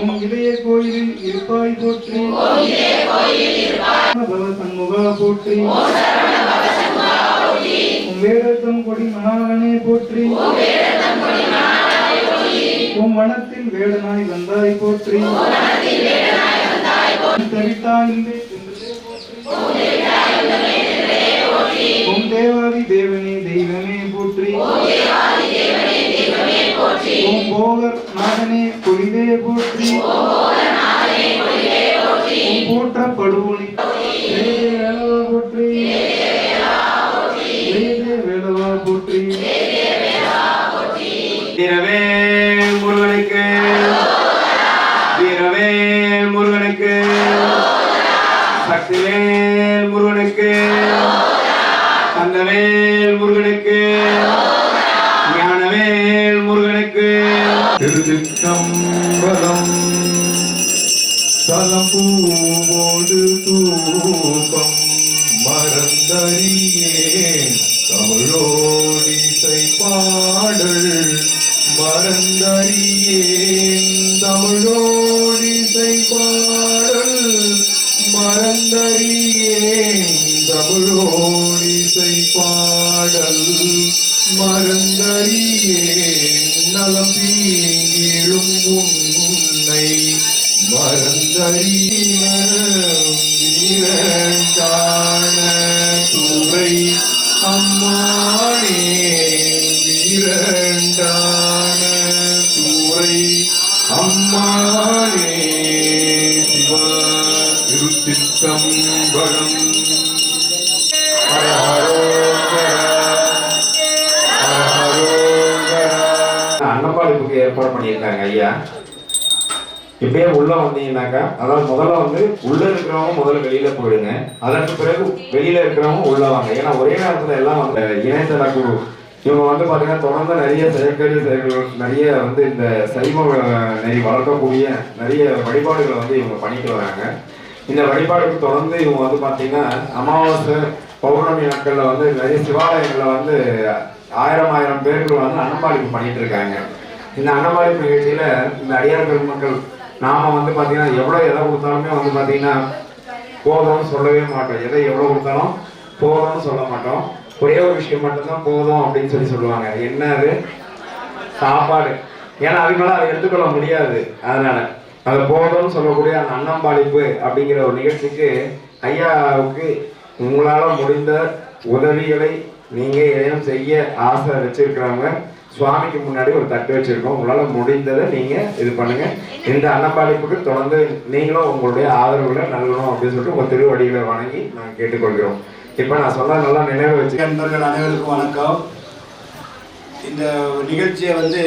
ஓம் இதய கோயிலில் இருப்பாய் போற்றி, பவ சண்முகா போற்றி, ஓம் வேடத்தம் கொடி மணாளனே போற்றி உம் வனத்தில் வேடனாய் வந்தாய் போற்றி தவித்தாயில்லை உம் தேவாதி தேவனே தெய்வமே போற்றி உம் போகர் நாதனே பொலிவே போற்றி உம் போற்றப்படுவோனி வேலவா போற்றி வேலவா போற்றி வீரவேல் முருகனுக்கு வீரவேல் முருகனுக்கு சக்திவேல் முருகனுக்கு கந்தவேல் முருகனுக்கு ஞானவேல் முருகனுக்கு திருச்சிற்றம்பலம் தலப்பூவோடு தூபம் மறந்தறியே தமிழோடிசை பாடல் மறந்தறியேன் தமிழோடிசை பாடல் மறந்தறியேன் தமிழோடிசை பாடல் மறந்தறியேன் நலம் தீங்கிழும் உன்னை மறந்தறிய வீரண்டான துறை அம்மானே வீரண்டான துறை அம்மானே சிவா திருச்சிற்றம்பலம் அன்னப்பாளிப்புக்கு ஏற்பாடு பண்ணியிருக்காங்க ஐயா. இப்படியே உள்ள வந்தீங்கன்னாக்கா, அதாவது முதல்ல வந்து உள்ள இருக்கிறவங்க முதல்ல வெளியில போயிடுங்க, அதற்கு பிறகு வெளியில இருக்கிறவங்க உள்ள வாங்க. ஏன்னா ஒரே நேரத்துல எல்லாம் வந்து இணையதள குழு இவங்க வந்து பாத்தீங்கன்னா தொடர்ந்து நிறைய செயற்கை நிறைய வந்து இந்த சைவ நெறி வளர்க்கக்கூடிய நிறைய வழிபாடுகளை வந்து இவங்க பண்ணிட்டு வராங்க. இந்த வழிபாடுக்கு தொடர்ந்து இவங்க வந்து பாத்தீங்கன்னா அமாவாசை பௌர்ணமி நாட்கள்ல வந்து நிறைய சிவாலயங்கள்ல வந்து ஆயிரம் பேர்கள் வந்து அன்னப்பாளிப்பு பண்ணிட்டு இருக்காங்க. இந்த அன்னப்பாளிப்பு நிகழ்ச்சியில இந்த அடியார் பெருமக்கள் நாம வந்து பாத்தீங்கன்னா எவ்வளவு எதை கொடுத்தாலுமே வந்து பாத்தீங்கன்னா போதும்னு சொல்லவே மாட்டோம். எதை எவ்வளவு கொடுத்தாலும் போதும்னு சொல்ல மாட்டோம். ஒரே ஒரு விஷயம் மட்டும்தான் போதும் அப்படின்னு சொல்லுவாங்க. என்ன அது? சாப்பாடு. ஏன்னா அதுக்கு மேல அதை எடுத்துக்கொள்ள முடியாது. அதனால அது போதும்னு சொல்லக்கூடிய அந்த அன்னப்பாளிப்பு அப்படிங்கிற ஒரு நிகழ்ச்சிக்கு ஐயாவுக்கு உங்களால முடிந்த உதவிகளை நீங்க ஏதேனும் செய்ய ஆசை வச்சிருக்கிறவங்க சுவாமிக்கு முன்னாடி ஒரு தட்டு வச்சிருக்கோம். உங்களால முடிந்ததை நீங்க இது பண்ணுங்க. இந்த அன்னப்பாளிப்புக்கு தொடர்ந்து நீங்களும் உங்களுடைய ஆதரவுகளை நல்கணும் அப்படின்னு சொல்லிட்டு உங்க திருவடிகளை வணங்கி நாங்கள் கேட்டுக்கொள்கிறோம். இப்ப நான் சொன்ன நல்லா நினைவு வச்சு நண்பர்கள் அனைவருக்கும் வணக்கம். இந்த நிகழ்ச்சியை வந்து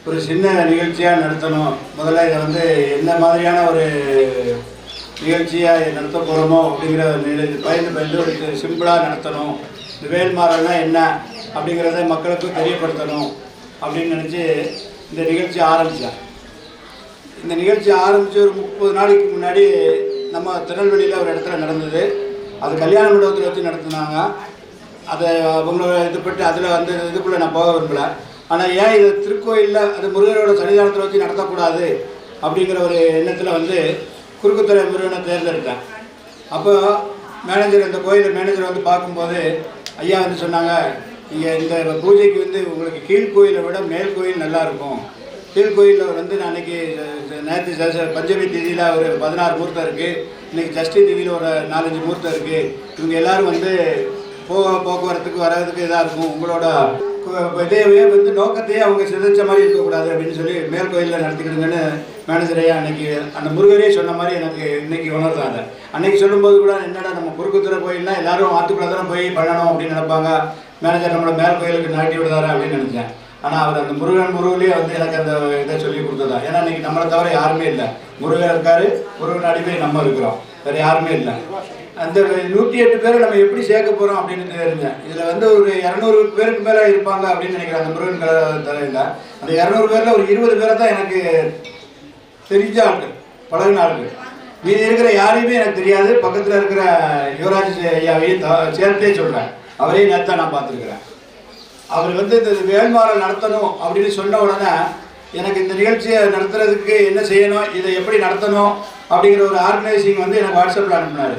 ஒரு சின்ன நிகழ்ச்சியாக நடத்தணும். முதல்ல இதை வந்து எந்த மாதிரியான ஒரு நிகழ்ச்சியாக நடத்த போகிறோமோ அப்படிங்கிற பயந்து ஒரு சிம்பிளாக நடத்தணும். இந்த வேல்மாறல்னா என்ன அப்படிங்கிறத மக்களுக்கு தெரியப்படுத்தணும் அப்படின்னு நினச்சி இந்த நிகழ்ச்சி ஆரம்பித்தேன். இந்த நிகழ்ச்சி ஆரம்பித்து ஒரு 30 நாளைக்கு முன்னாடி நம்ம திருநெல்வேலியில் ஒரு இடத்துல நடந்தது. அது கல்யாண மண்டபத்தில் வச்சு நடத்தினாங்க. அதை அவங்களோட இதுப்பட்டு அதில் வந்து இதுக்குள்ளே நான் போக விரும்பலை. ஆனால் ஏன் இது திருக்கோயிலில் அது முருகனோட சன்னிதானத்தில் வச்சு நடத்தக்கூடாது அப்படிங்கிற ஒரு எண்ணத்தில் வந்து குறுக்குத்துறை முருகனை தேர்ந்தெடுத்தேன். அப்போ மேனேஜர், இந்த கோயிலில் மேனேஜர் வந்து பார்க்கும்போது ஐயா வந்து சொன்னாங்க, இங்கே இந்த பூஜைக்கு வந்து உங்களுக்கு கீழ்கோயிலை விட மேல் கோயில் நல்லாயிருக்கும். கீழ்கோயிலில் வந்து நான் அன்றைக்கி நேற்று பஞ்சமி தேதியில் ஒரு 16 மூர்த்தம் இருக்குது. இன்றைக்கி சஷ்டி தேதியில் ஒரு 4-5 மூர்த்தம் இருக்குது. இவங்க எல்லோரும் வந்து போக்குவரத்துக்கு வர்றதுக்கு இதாக இருக்கும். உங்களோட இதையே வந்து நோக்கத்தையே அவங்க சிதைச்ச மாதிரி இருக்கக்கூடாது அப்படின்னு சொல்லி மேல் கோயிலில் நடத்திக்கிடுங்கன்னு மேனேஜரையா அன்றைக்கி அந்த முருகரே சொன்ன மாதிரி எனக்கு இன்றைக்கி உணர்ந்தாங்க. அன்றைக்கி சொல்லும்போது கூட என்னடா நம்ம குறுக்குத்துறை கோயில்னால் எல்லோரும் ஆற்றுக்குள்ளே தானே போய் பண்ணணும் அப்படின்னு நினைப்பாங்க. மேனேஜர் நம்மளோட மேல் கோயிலுக்கு நாட்டி விடுதாரா அப்படின்னு நினச்சேன். ஆனால் அவர் அந்த முருகன்லேயே வந்து எனக்கு அந்த இதை சொல்லி கொடுத்ததா. ஏன்னா இன்றைக்கி நம்மளை தவிர யாருமே இல்லை. முருகன் இருக்காரு, முருகன் அடிமை நம்ம இருக்கிறோம், வேறு யாருமே இல்லை. அந்த 108 பேரை நம்ம எப்படி சேர்க்க போகிறோம் அப்படின்னு தெரிஞ்சேன். இதில் வந்து ஒரு 200 பேருக்கு மேலே இருப்பாங்க அப்படின்னு நினைக்கிறேன் அந்த முருகன் தலையில். அந்த 200 பேரில் ஒரு 20 பேரை தான் எனக்கு தெரிஞ்ச ஆட்கள், பழகின ஆட்கள். மீதி இருக்கிற யாரையுமே எனக்கு தெரியாது. பக்கத்தில் இருக்கிற யுவராஜ் ஐயாவையும் சேர்த்தே சொல்கிறேன். அவரையும் நேரத்தான் நான் பார்த்துருக்குறேன். அவர் வந்து இந்த வேல்மாறல் நடத்தணும் அப்படின்னு சொன்ன உடனே எனக்கு இந்த நிகழ்ச்சியை நடத்துறதுக்கு என்ன செய்யணும், இதை எப்படி நடத்தணும் அப்படிங்கிற ஒரு ஆர்கனைசிங் வந்து எனக்கு வாட்ஸ்அப்பில் அனுப்பினார்.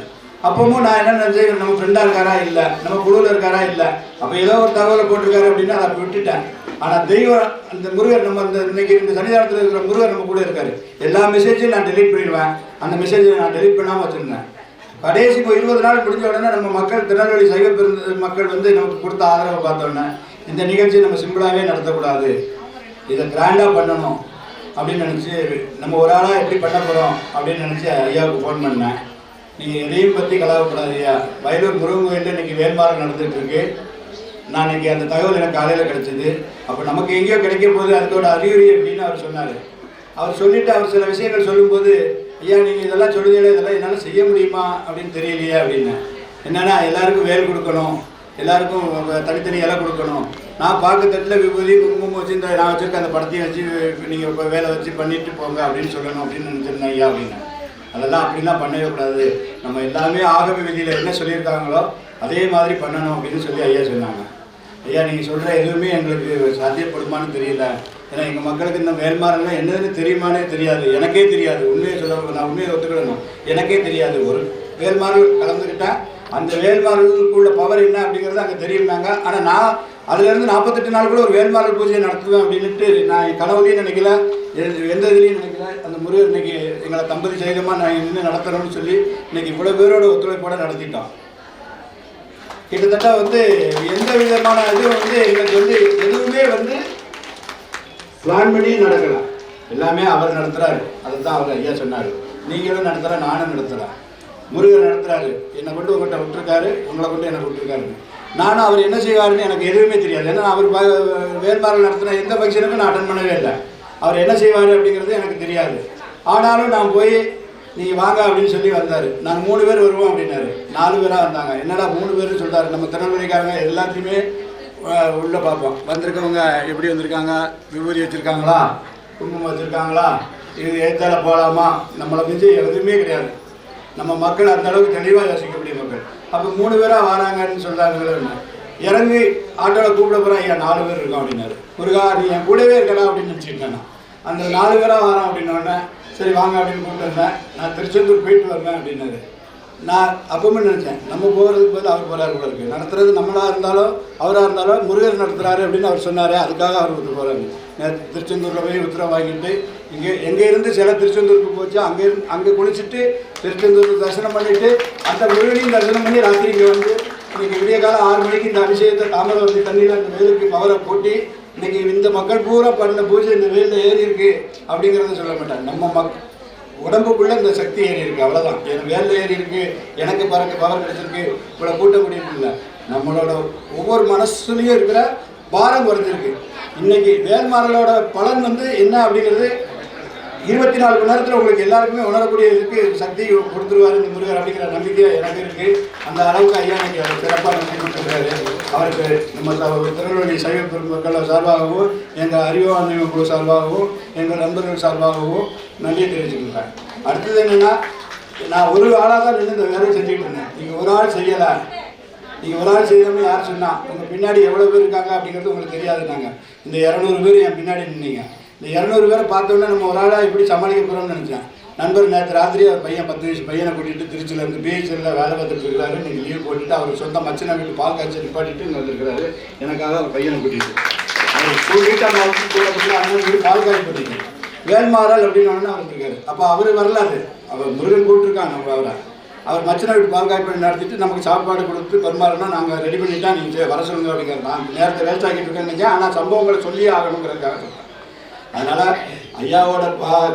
அப்பவும் நான் என்ன நினைச்சேன், நம்ம ஃப்ரெண்டாக இருக்காரா இல்லை, நம்ம குழுவில் இருக்காரா இல்லை, அப்போ ஏதோ ஒரு தகவலை போட்டிருக்காரு அப்படின்னு அதை விட்டுட்டேன். ஆனால் தெய்வம் அந்த முருகர் நம்ம அந்த இன்னைக்கு இந்த சன்னிதானத்தில் இருக்கிற முருகர் நம்ம கூட இருக்காரு. எல்லா மெசேஜையும் நான் டெலீட் பண்ணிடுவேன், அந்த மெசேஜை நான் டெலீட் பண்ணாமல் வச்சுருந்தேன். கடைசி இப்போ 20 நாள் முடிஞ்ச உடனே நம்ம மக்கள் திருநெல்வேலி சைவ மக்கள் வந்து நமக்கு கொடுத்த ஆதரவை பார்த்தோன்னே இந்த நிகழ்ச்சியை நம்ம சிம்பிளாகவே நடத்தக்கூடாது, இதை கிராண்டாக பண்ணணும் அப்படின்னு நினச்சி நம்ம ஒரு ஆளாக எப்படி பண்ண போகிறோம் அப்படின்னு நினச்சி ஐயாவுக்கு ஃபோன் பண்ணேன். நீங்கள் எதையும் பற்றி கலாவக்கூடாது ஐயா, வயலூர் முருகன் கோயிலில் இன்றைக்கி வேல்மாறல் நடந்துகிட்ருக்கு. நான் இன்றைக்கி அந்த தகவல் எனக்கு காலையில் கிடச்சிது. அப்போ நமக்கு எங்கேயோ கிடைக்க போது அதுக்கோட அறிகுறி அப்படின்னு அவர் சொன்னார். அவர் சொல்லிவிட்டு அவர் சில விஷயங்கள் சொல்லும்போது, ஐயா நீங்கள் இதெல்லாம் சொல்லுதே, இதெல்லாம் என்னால் செய்ய முடியுமா அப்படின்னு தெரியலையே அப்படின்னு. என்னென்னா எல்லாருக்கும் வேல் கொடுக்கணும், எல்லாருக்கும் தனித்தனி இலை கொடுக்கணும், நான் பார்க்க தட்டில் விபூதி குங்குமம் வச்சு இந்த நான் வச்சுருக்க அந்த படத்தையும் வச்சு நீங்கள் இப்போ வேலை வச்சு பண்ணிட்டு போங்க அப்படின்னு சொல்லணும் அப்படின்னு நினச்சிருந்தேன் ஐயா அப்படின்னு. அதெல்லாம் அப்படிலாம் பண்ணவே கூடாது, நம்ம எல்லாமே ஆகம விதியில் என்ன சொல்லியிருக்காங்களோ அதே மாதிரி பண்ணணும் அப்படின்னு சொல்லி ஐயா சொன்னாங்க. ஐயா நீங்கள் சொல்கிற எதுவுமே எங்களுக்கு சாத்தியப்படுமான்னு தெரியல, ஏன்னா எங்கள் மக்களுக்கு இந்த வேல்மாறல்னா என்னதுன்னு தெரியுமானே தெரியாது, எனக்கே தெரியாது. உண்மையை சொல்ல நான் உண்மையை ஒத்துக்கிடணும், எனக்கே தெரியாது. ஒரு வேல்மாறல் கலந்துக்கிட்டேன், அந்த வேல்மாறலுக்குள்ள பவர் என்ன அப்படிங்கிறது அங்கே தெரியும்னாங்க. ஆனால் நான் அதுலேருந்து 48 நாள் கூட ஒரு வேல்மாறல் பூஜையை நடத்துவேன் அப்படின்ட்டு நான் என் கனவுலையும் நினைக்கல, எந்த இதுலையும் நினைக்கல. அந்த முருகர் இன்னைக்கு எங்களை தம்பதி சைதமாக நான் இன்னும் நடத்துகிறோம்னு சொல்லி இன்னைக்கு இவ்வளோ பேரோட ஒத்துழைப்போட நடத்திட்டோம். கிட்டத்தட்ட வந்து எந்த விதமான இதுவும் வந்து எங்களுக்கு வந்து எதுவுமே வந்து பிளான் பண்ணி நடக்கலாம், எல்லாமே அவர் நடத்துகிறாரு. அதை தான் அவர் ஐயா சொன்னார், நீங்களும் நடத்துகிற நானும் நடத்துகிறேன், முருகர் நடத்துகிறாரு, என்னை கொண்டு உங்கள்கிட்ட விட்டுருக்காரு, உங்களை கொண்டு என்னை விட்டுருக்காரு. நானும் அவர் என்ன செய்வாருன்னு எனக்கு எதுவுமே தெரியாது, ஏன்னா அவர் வேல்மாறல் நடத்தின எந்த ஃபங்க்ஷனுக்கும் நான் அட்டன் பண்ணவே இல்லை. அவர் என்ன செய்வார் அப்படிங்கிறது எனக்கு தெரியாது. ஆனாலும் நான் போய் நீங்கள் வாங்க அப்படின்னு சொல்லி வந்தார். நாங்கள் 3 பேர் வருவோம் அப்படின்னாரு, 4 பேராக வந்தாங்க. என்னடா 3 பேர் சொல்கிறாரு, நம்ம திருநெல்வேலிக்காரங்க எல்லாத்தையுமே உள்ளே பார்ப்போம், வந்திருக்கவங்க எப்படி வந்திருக்காங்க, விபூதி வச்சுருக்காங்களா, குங்குமம் வச்சுருக்காங்களா, இது ஏற்றால போகலாமா, நம்மளை மிஞ்சி எதுவுமே கிடையாது. நம்ம மக்கள் அந்த அளவுக்கு தெளிவாக யோசிக்கக்கூடிய மக்கள். அப்போ 3 பேராக வராங்கன்னு சொல்கிறாங்களே, இறங்கி ஆட்டோவில் கூப்பிட போகிறேன், ஐயா 4 பேர் இருக்கோம் அப்படின்னாரு. முருகா நீ என் கூடவே இருக்கடா அப்படின்னு நினச்சிக்கிட்டேன். அந்த 4 பேராக வரோம் அப்படின்னோடனே சரி வாங்க அப்படின்னு கூப்பிட்டு வந்தேன். நான் திருச்செந்தூர் போயிட்டு வருவேன் அப்படின்னாரு. நான் அப்பவுமே நினச்சேன், நம்ம போகிறதுக்கு பதில் அவர் போகிறாரு கூட இருக்குது, நடத்துறது நம்மளாக இருந்தாலும் அவராக இருந்தாலும் முருகர் நடத்துகிறாரு அப்படின்னு அவர் சொன்னார். அதுக்காக அவர் விட்டு போகிறாரு. நேற்று திருச்செந்தூரில் போய் உத்தரவு வாங்கிட்டு எங்கே இருந்து சில திருச்செந்தூருக்கு போச்சு, அங்கே குளிச்சுட்டு திருச்செந்தூருக்கு தரிசனம் பண்ணிவிட்டு அந்த முருகனையும் தரிசனம் பண்ணி ராத்திரி இங்கே வந்து இன்றைக்கி விடிய காலம் 6 மணிக்கு இந்த அபிஷேகத்தை தாமிரவர்த்தி தண்ணியில் அந்த வேலுக்கு பவரை போட்டி இன்றைக்கி இந்த மக்கள் பூரா பண்ண பூஜை இந்த வேலில் ஏறி இருக்குது அப்படிங்கிறத சொல்ல மாட்டாங்க. நம்ம உடம்புக்குள்ளே இந்த சக்தி ஏறி இருக்குது, அவ்வளோதான். என் வேலில் ஏறி இருக்குது, எனக்கு பவர் கிடச்சிருக்கு, இவ்வளோ கூட்ட முடியும் இல்லை. நம்மளோட ஒவ்வொரு மனசுலேயும் இருக்கிற பாரம் குறைஞ்சிருக்கு. இன்றைக்கி வேல்மாறலோட பலன் வந்து என்ன அப்படிங்கிறது 24 மணி நேரத்தில் உங்களுக்கு எல்லாருக்குமே உணரக்கூடிய இதுக்கு சக்தி கொடுத்துருவார் இந்த முருகர் அப்படிங்கிற நம்பிக்கை எனக்கு இருக்குது. அந்த அளவுக்கு ஐயா எனக்கு அவர் சிறப்பாக நன்றி கொடுத்துருக்காரு. அவருக்கு நம்ம திருநெல்வேலி சைவ பெருமக்கள் சார்பாகவும் எங்கள் அறிவாண்மை குழு சார்பாகவும் எங்கள் நண்பர்கள் சார்பாகவும் நன்றியை தெரிவிச்சுக்கிறேன். அடுத்தது என்னென்னா, நான் ஒரு ஆளாக தான் நின்று இந்த வேலையை செஞ்சுக்கிட்டு இருந்தேன். நீங்கள் ஒரு ஆள் செய்யலை, நீங்கள் ஒரு ஆள் செய்யணும்னு யார் சொன்னால் உங்கள் பின்னாடி எவ்வளோ பேர் இருக்காங்க அப்படிங்கிறது உங்களுக்கு தெரியாதுன்னாங்க. இந்த 200 பேர் என் பின்னாடி நின்னீங்க. இந்த 200 பேரை பார்த்தோன்னே நம்ம ஒரு ஆளாக எப்படி சமாளிக்க போகிறோம்னு நினச்சேன். நண்பர் நேற்று ராத்திரி அவர் பையன் 10 வயசு பையனை கூட்டிகிட்டு திருச்சியிலேருந்து பிஹெச்எல்லில் வேலை பார்த்துட்டு இருக்கிறாரு. நீங்கள் லீவ் போட்டுட்டு அவர் சொந்த மச்சனை வீட்டு பால் காய்ச்சி நிப்பாட்டிட்டு இங்கே வந்திருக்கிறாரு. எனக்காக அவர் பையனை கூட்டிகிட்டு அவர் கூட்டிகிட்டு அந்த அண்ணன் வீடு பால் காய்ச்சி போட்டிட்டு வேல்மாறல் அப்படின்னு அவர் வந்திருக்காரு. அப்போ அவர் வரலாது, அவர் முருகன் கூப்பிட்டுருக்காங்க. நம்ம அவர் மச்சனை வீட்டு பால் காய்ச்சி நடத்திட்டு நமக்கு சாப்பாடு கொடுத்து பெருமாள்னா நாங்கள் ரெடி பண்ணிட்டா நீங்கள் வர சொல்லுங்க அப்படிங்கிறது. நான் நேரத்தை வேஸ்ட் ஆகிட்டு இருக்கேன்னு ஆனால் சம்பவங்களை சொல்லியே ஆகணுங்கிறதுக்காக சொல்கிறேன். அதனால் ஐயாவோட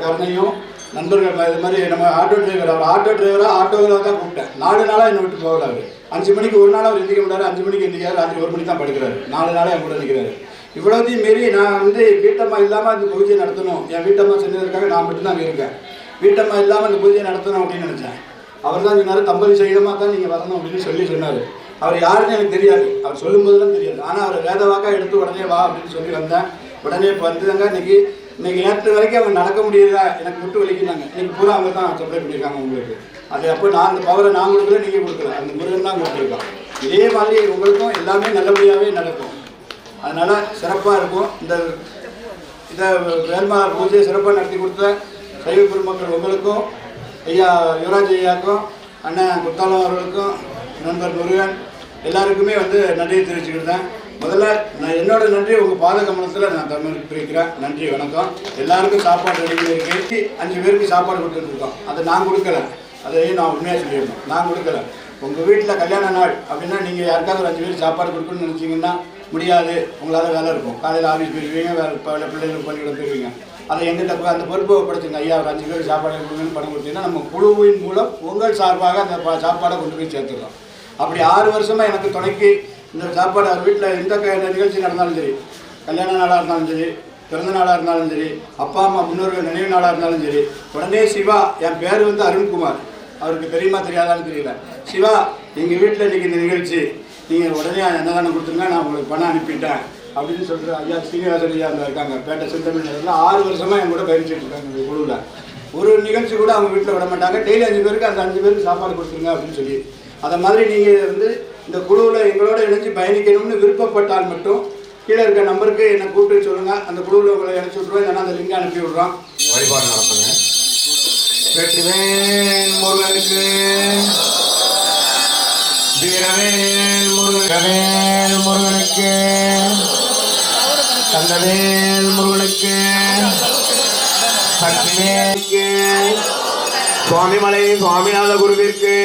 கருணையும் நண்பர்கள் இது மாதிரி நம்ம ஆட்டோ டிரைவர், அவர் ஆட்டோ டிரைவராக ஆட்டோவில் தான் கூப்பிட்டேன். 4 நாளாக என்னை விட்டு போகல. அவர் 5 மணிக்கு ஒரு நாள் அவர் எந்திரிக்க மாட்டார், 5 மணிக்கு எந்திரிக்காரு, ராத்திரி 1 மணிக்கு தான் படுக்கிறாரு. 4 நாளாக என் கூட நிற்கிறாரு. இவ்வளோத்தையும் மீறி நான் வந்து வீட்டம்மா இல்லாமல் அந்த பூஜையை நடத்தணும், என் வீட்டம்மா செஞ்சதுக்காக நான் மட்டும்தான் அங்கே இருக்கேன். வீட்டம்மா இல்லாமல் அந்த பூஜையை நடத்தணும் அப்படின்னு நினச்சேன். அவர் தான் சொன்னார், தம்பதி சைதமாக தான் நீங்கள் வரணும் அப்படின்னு சொன்னார். அவர் யாருன்னு எனக்கு தெரியாது, அவர் சொல்லும்போதுலாம் தெரியாது. ஆனால் அவர் வேத வாக்காக எடுத்து உடனே வா அப்படின்னு சொல்லி வந்தேன். உடனே இப்போ வந்துதாங்க. இன்னைக்கு நேற்று வரைக்கும் அவங்க நடக்க முடியல, எனக்கு முட்டு வலிக்குனாங்க. இன்னைக்கு பூரா அவங்க தான் சப்ளை பண்ணியிருக்காங்க உங்களுக்கு. அது அப்போ நான் அந்த பவரை நான் கொடுக்கல, நீங்கள் கொடுக்கல, அந்த முருகன் தான் கொடுத்துருக்கோம். இதே மாதிரி உங்களுக்கும் எல்லாமே நல்லபடியாகவே நடக்கும். அதனால் சிறப்பாக இருக்கும். இதை வேல்மாறல் பூஜையை சிறப்பாக நடத்தி கொடுத்த சைவ பெருமக்கள் உங்களுக்கும், ஐயா யுவராஜ் ஐயாவுக்கும், அண்ணன் குத்தாலம் அவர்களுக்கும் நண்பர் முருகன் எல்லாருக்குமே வந்து நன்றியை தெரிவிச்சுக்கிட்டேன். முதல்ல நான் என்னோட நன்றி உங்கள் பாத கமலத்தில் நான் தமிழுக்கு பிரிக்கிறேன். நன்றி, வணக்கம். எல்லாருக்கும் சாப்பாடு ரெடி இருக்கு. 5 பேருக்கு சாப்பாடு கொடுத்துருக்கோம். அதை நான் கொடுக்கல, அதையும் நான் உண்மையாக சொல்லியிருந்தேன். நான் கொடுக்கல. உங்கள் வீட்டில் கல்யாண நாள் அப்படின்னா நீங்கள் யாருக்காவது ஒரு 5 பேருக்கு சாப்பாடு கொடுக்கணும்னு நினச்சிங்கன்னா முடியாது. உங்களால் வேலை இருக்கும். காலையில் ஆஃபீஸ் போயிருவீங்க, வேறு பிள்ளைகளுக்கு பள்ளிக்கூடம் போயிருவீங்க. அதை எங்கிட்ட அந்த பொறுப்பை படுத்துங்க. ஐயா ஒரு 5 பேருக்கு சாப்பாடு கொடுங்கன்னு பணம் கொடுத்தீங்கன்னா நம்ம குழுவின் மூலம் உங்கள் சார்பாக அந்த சாப்பாடை கொண்டு போய் சேர்த்துக்கிறோம். அப்படி 6 வருஷமாக எனக்கு துணைக்கு இந்த சாப்பாடு அவர் வீட்டில் எந்த நிகழ்ச்சி நடந்தாலும் சரி, கல்யாண நாளாக இருந்தாலும் சரி, பிறந்த நாளாக இருந்தாலும் சரி, அப்பா அம்மா முன்னோர்கள் நினைவு நாளாக இருந்தாலும் சரி, உடனே சிவா, என் பேர் வந்து அருண்குமார், அவருக்கு தெரியுமா தெரியாதான்னு தெரியல, சிவா எங்கள் வீட்டில் இன்றைக்கி இந்த நிகழ்ச்சி நீங்கள் உடனே என்னதானே கொடுத்துருங்க, நான் உங்களுக்கு பணம் அனுப்பிட்டேன் அப்படின்னு சொல்கிற ஐயா ஸ்ரீனிவாசன் ஐயா அந்த இருக்காங்க, பேட்டை செந்தமிழ் 6 வருஷமாக என் கூட பயிற்சிட்டு இருக்காங்க. இந்த குழுவில் ஒரு நிகழ்ச்சி கூட அவங்க வீட்டில் விட மாட்டாங்க. டெய்லி 5 பேருக்கு அந்த 5 பேருக்கு சாப்பாடு கொடுத்துருங்க அப்படின்னு சொல்லி. அதை மாதிரி நீங்கள் வந்து இந்த குழுவில் எங்களோட இணைஞ்சு பயணிக்கணும்னு விருப்பப்பட்டால் மட்டும் கீழே இருக்க நம்பருக்கு என்னை கூப்பிட்டு சொல்லுங்கள். அந்த குழுவில் உங்களை இணைச்சி விட்ருவோம், இல்லைன்னா அந்த லிங்கை அனுப்பி விட்றோம். வழிபாடு நடத்துங்க. வெற்றிவேல் முருகனுக்கு, வீரவேல் முருகவேல் முருகனுக்கு, கந்தவேல் முருகனுக்கு, சக்திவேலுக்கு, சுவாமிமலை சுவாமிநாத குருவிற்கு,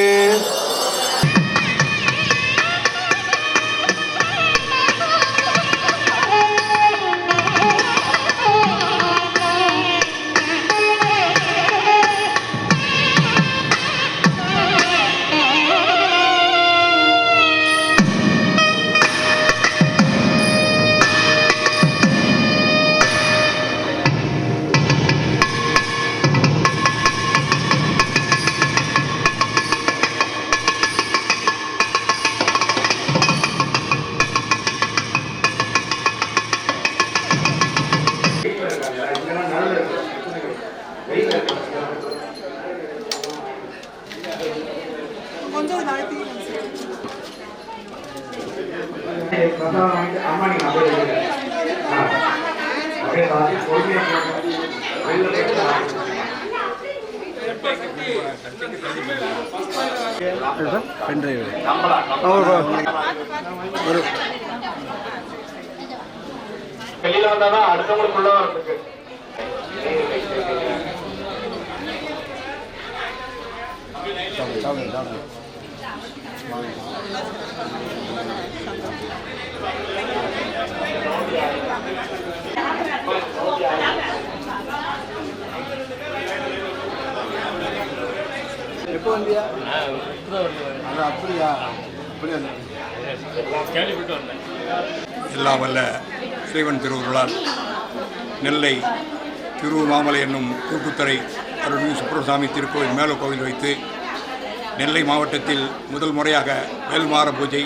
வெளியில வந்தாதான் அடுத்தவங்களுக்குள்ள வரதுக்கு. எப்போ வந்தியா? அப்படியா? எல்லாம் வல்ல ஸ்ரீவன் திருவுருளால் நெல்லை திருமாமலை என்னும் கூட்டுத்தரை அருள்மிகு சுப்பிரமசாமி திருக்கோயில் மேல கோவில் வைத்து நெல்லை மாவட்டத்தில் முதல் முறையாக வேல்மாற பூஜை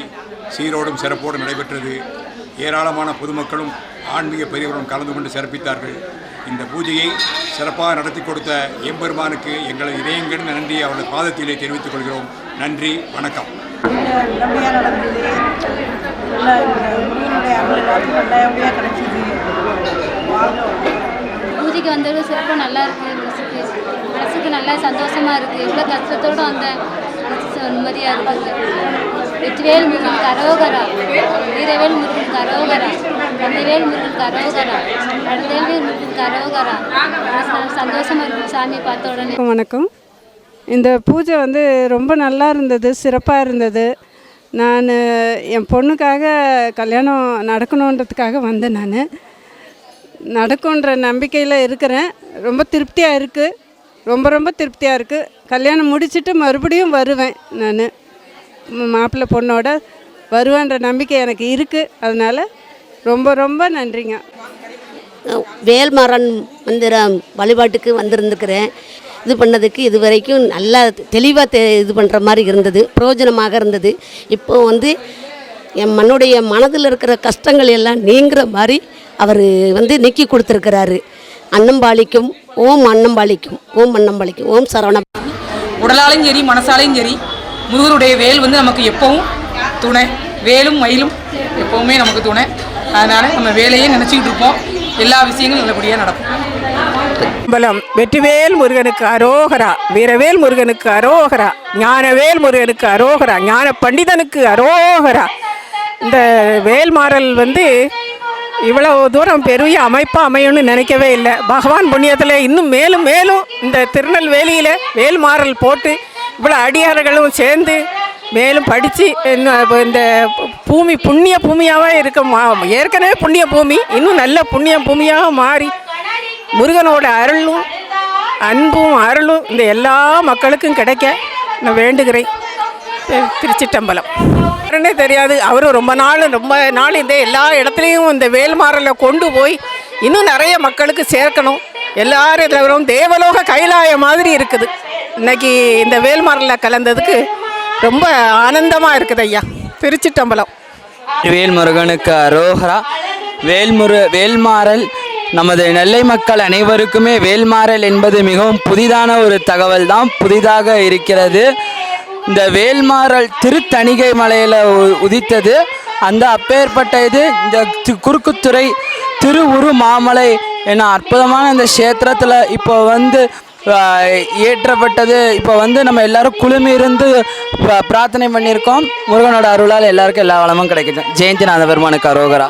சீரோடும் சிறப்போடும் நடைபெற்றது. ஏராளமான பொதுமக்களும் ஆன்மீக பெரியவர்களும் கலந்து கொண்டு சிறப்பித்தார்கள். இந்த பூஜையை சிறப்பாக நடத்தி கொடுத்த எம்பெருமானுக்கு எங்களது இதயங்களின் நன்றியை அவரது பாதத்திலே தெரிவித்துக் கொள்கிறோம். நன்றி, வணக்கம். நல்லபடியாக நடந்தது. நல்லா முருகனுடைய அருள் எல்லாத்துக்கும் நல்லபடியாக கிடைச்சிது. பூஜைக்கு வந்தது சிறப்பாக நல்லா இருக்குது. மனசுக்கு நல்லா சந்தோஷமாக இருக்குது. எவ்வளோ கஷ்டத்தோடு வந்த மனசு நிம்மதியாக இருக்குது. வெற்றிவேல் முருகனுக்கு அரோகரா, வீரவேல் முருகனுக்கு அரோகரா, கந்தவேல் முருகனுக்கு அரோகரா, கடந்தவேல் முருகனுக்கு அரோகரா. சந்தோஷமாக இருக்குது சாமியை பார்த்த உடனே. வணக்கம். இந்த பூஜை வந்து ரொம்ப நல்லா இருந்தது, சிறப்பாக இருந்தது. நான் என் பொண்ணுக்காக கல்யாணம் நடக்கணுன்றதுக்காக வந்தேன். நான் நடக்குன்ற நம்பிக்கையில் இருக்கிறேன். ரொம்ப திருப்தியாக இருக்குது. ரொம்ப திருப்தியாக இருக்குது. கல்யாணம் முடிச்சுட்டு மறுபடியும் வருவேன். நான் மாப்பிள்ளை பொண்ணோட வருவேன்ற நம்பிக்கை எனக்கு இருக்குது. அதனால் ரொம்ப நன்றிங்க. வேல்மாறன் மந்திரம் வழிபாட்டுக்கு வந்திருந்துக்கிறேன். இது பண்ணதுக்கு இது வரைக்கும் நல்லா தெளிவாக இது பண்ணுற மாதிரி இருந்தது, பிரயோஜனமாக இருந்தது. இப்போ வந்து என்னுடைய மனதில் இருக்கிற கஷ்டங்கள் எல்லாம் நீங்கிற மாதிரி அவர் வந்து நீக்கி கொடுத்துருக்கிறாரு. அன்னம்பாளிக்கும் ஓம் அன்னம்பாளிக்கும், ஓம் அன்னம்பாளிக்கும், ஓம் சரவண. உடலாலையும் சரி மனசாலையும் சரி முருகருடைய வேல் வந்து நமக்கு எப்பவும் துணை. வேலும் மயிலும் எப்போவுமே நமக்கு துணை. அதனால் நம்ம வேலையே நினச்சிக்கிட்டு இருப்போம். எல்லா விஷயங்களும் நல்லபடியாக நடக்கும். பலம் வெற்றிவேல் முருகனுக்கு அரோகரா, வீரவேல் முருகனுக்கு அரோகரா, ஞானவேல் முருகனுக்கு அரோகரா, ஞான பண்டிதனுக்கு அரோகரா. இந்த வேல்மாறல் வந்து இவ்வளோ தூரம் பெரிய அமைப்பாக அமையும்னு நினைக்கவே இல்லை. பகவான் புண்ணியத்தில் இன்னும் மேலும் மேலும் இந்த திருநெல்வேலியில் வேல்மாறல் போட்டு இவ்வளோ அடியார்களும் சேர்ந்து மேலும் படித்து இந்த பூமி புண்ணிய பூமியாகவே இருக்க, ஏற்கனவே புண்ணிய பூமி இன்னும் நல்ல புண்ணிய பூமியாக மாறி முருகனோட அருளும் அன்பும் அருளும் இந்த எல்லா மக்களுக்கும் கிடைக்க நான் வேண்டுகிறேன். திருச்சிட்டம்பலம் யாருன்னே தெரியாது. அவரும் ரொம்ப நாள் இந்த எல்லா இடத்துலையும் இந்த வேல்மாறலை கொண்டு போய் இன்னும் நிறைய மக்களுக்கு சேர்க்கணும். எல்லாரும் இதில் வரும் தேவலோக கைலாய மாதிரி இருக்குது. இன்னைக்கு இந்த வேல்மாறலில் கலந்ததுக்கு ரொம்ப ஆனந்தமாக இருக்குது ஐயா. திருச்சிட்டம்பலம். வேல்முருகனுக்கு அரோகரா. வேல்மாறல் நமது நெல்லை மக்கள் அனைவருக்குமே வேல்மாறல் என்பது மிகவும் புதிதான ஒரு தகவல் தான், புதிதாக இருக்கிறது. இந்த வேல்மாறல் திருத்தணிகை மலையில் உதித்தது. அந்த அப்பேற்பட்ட இது இந்த குறுக்குத்துறை திருவுரு மாமலை என அற்புதமான இந்த க்ஷேத்திரத்தில் இப்போ வந்து ஏற்றப்பட்டது. இப்போ வந்து நம்ம எல்லாரும் குழுமி இருந்து பிரார்த்தனை பண்ணியிருக்கோம். முருகனோட அருளால் எல்லாருக்கும் எல்லா வளமும் கிடைக்குது. ஜெயந்திநாத பெருமானுக்கு அரோகரா.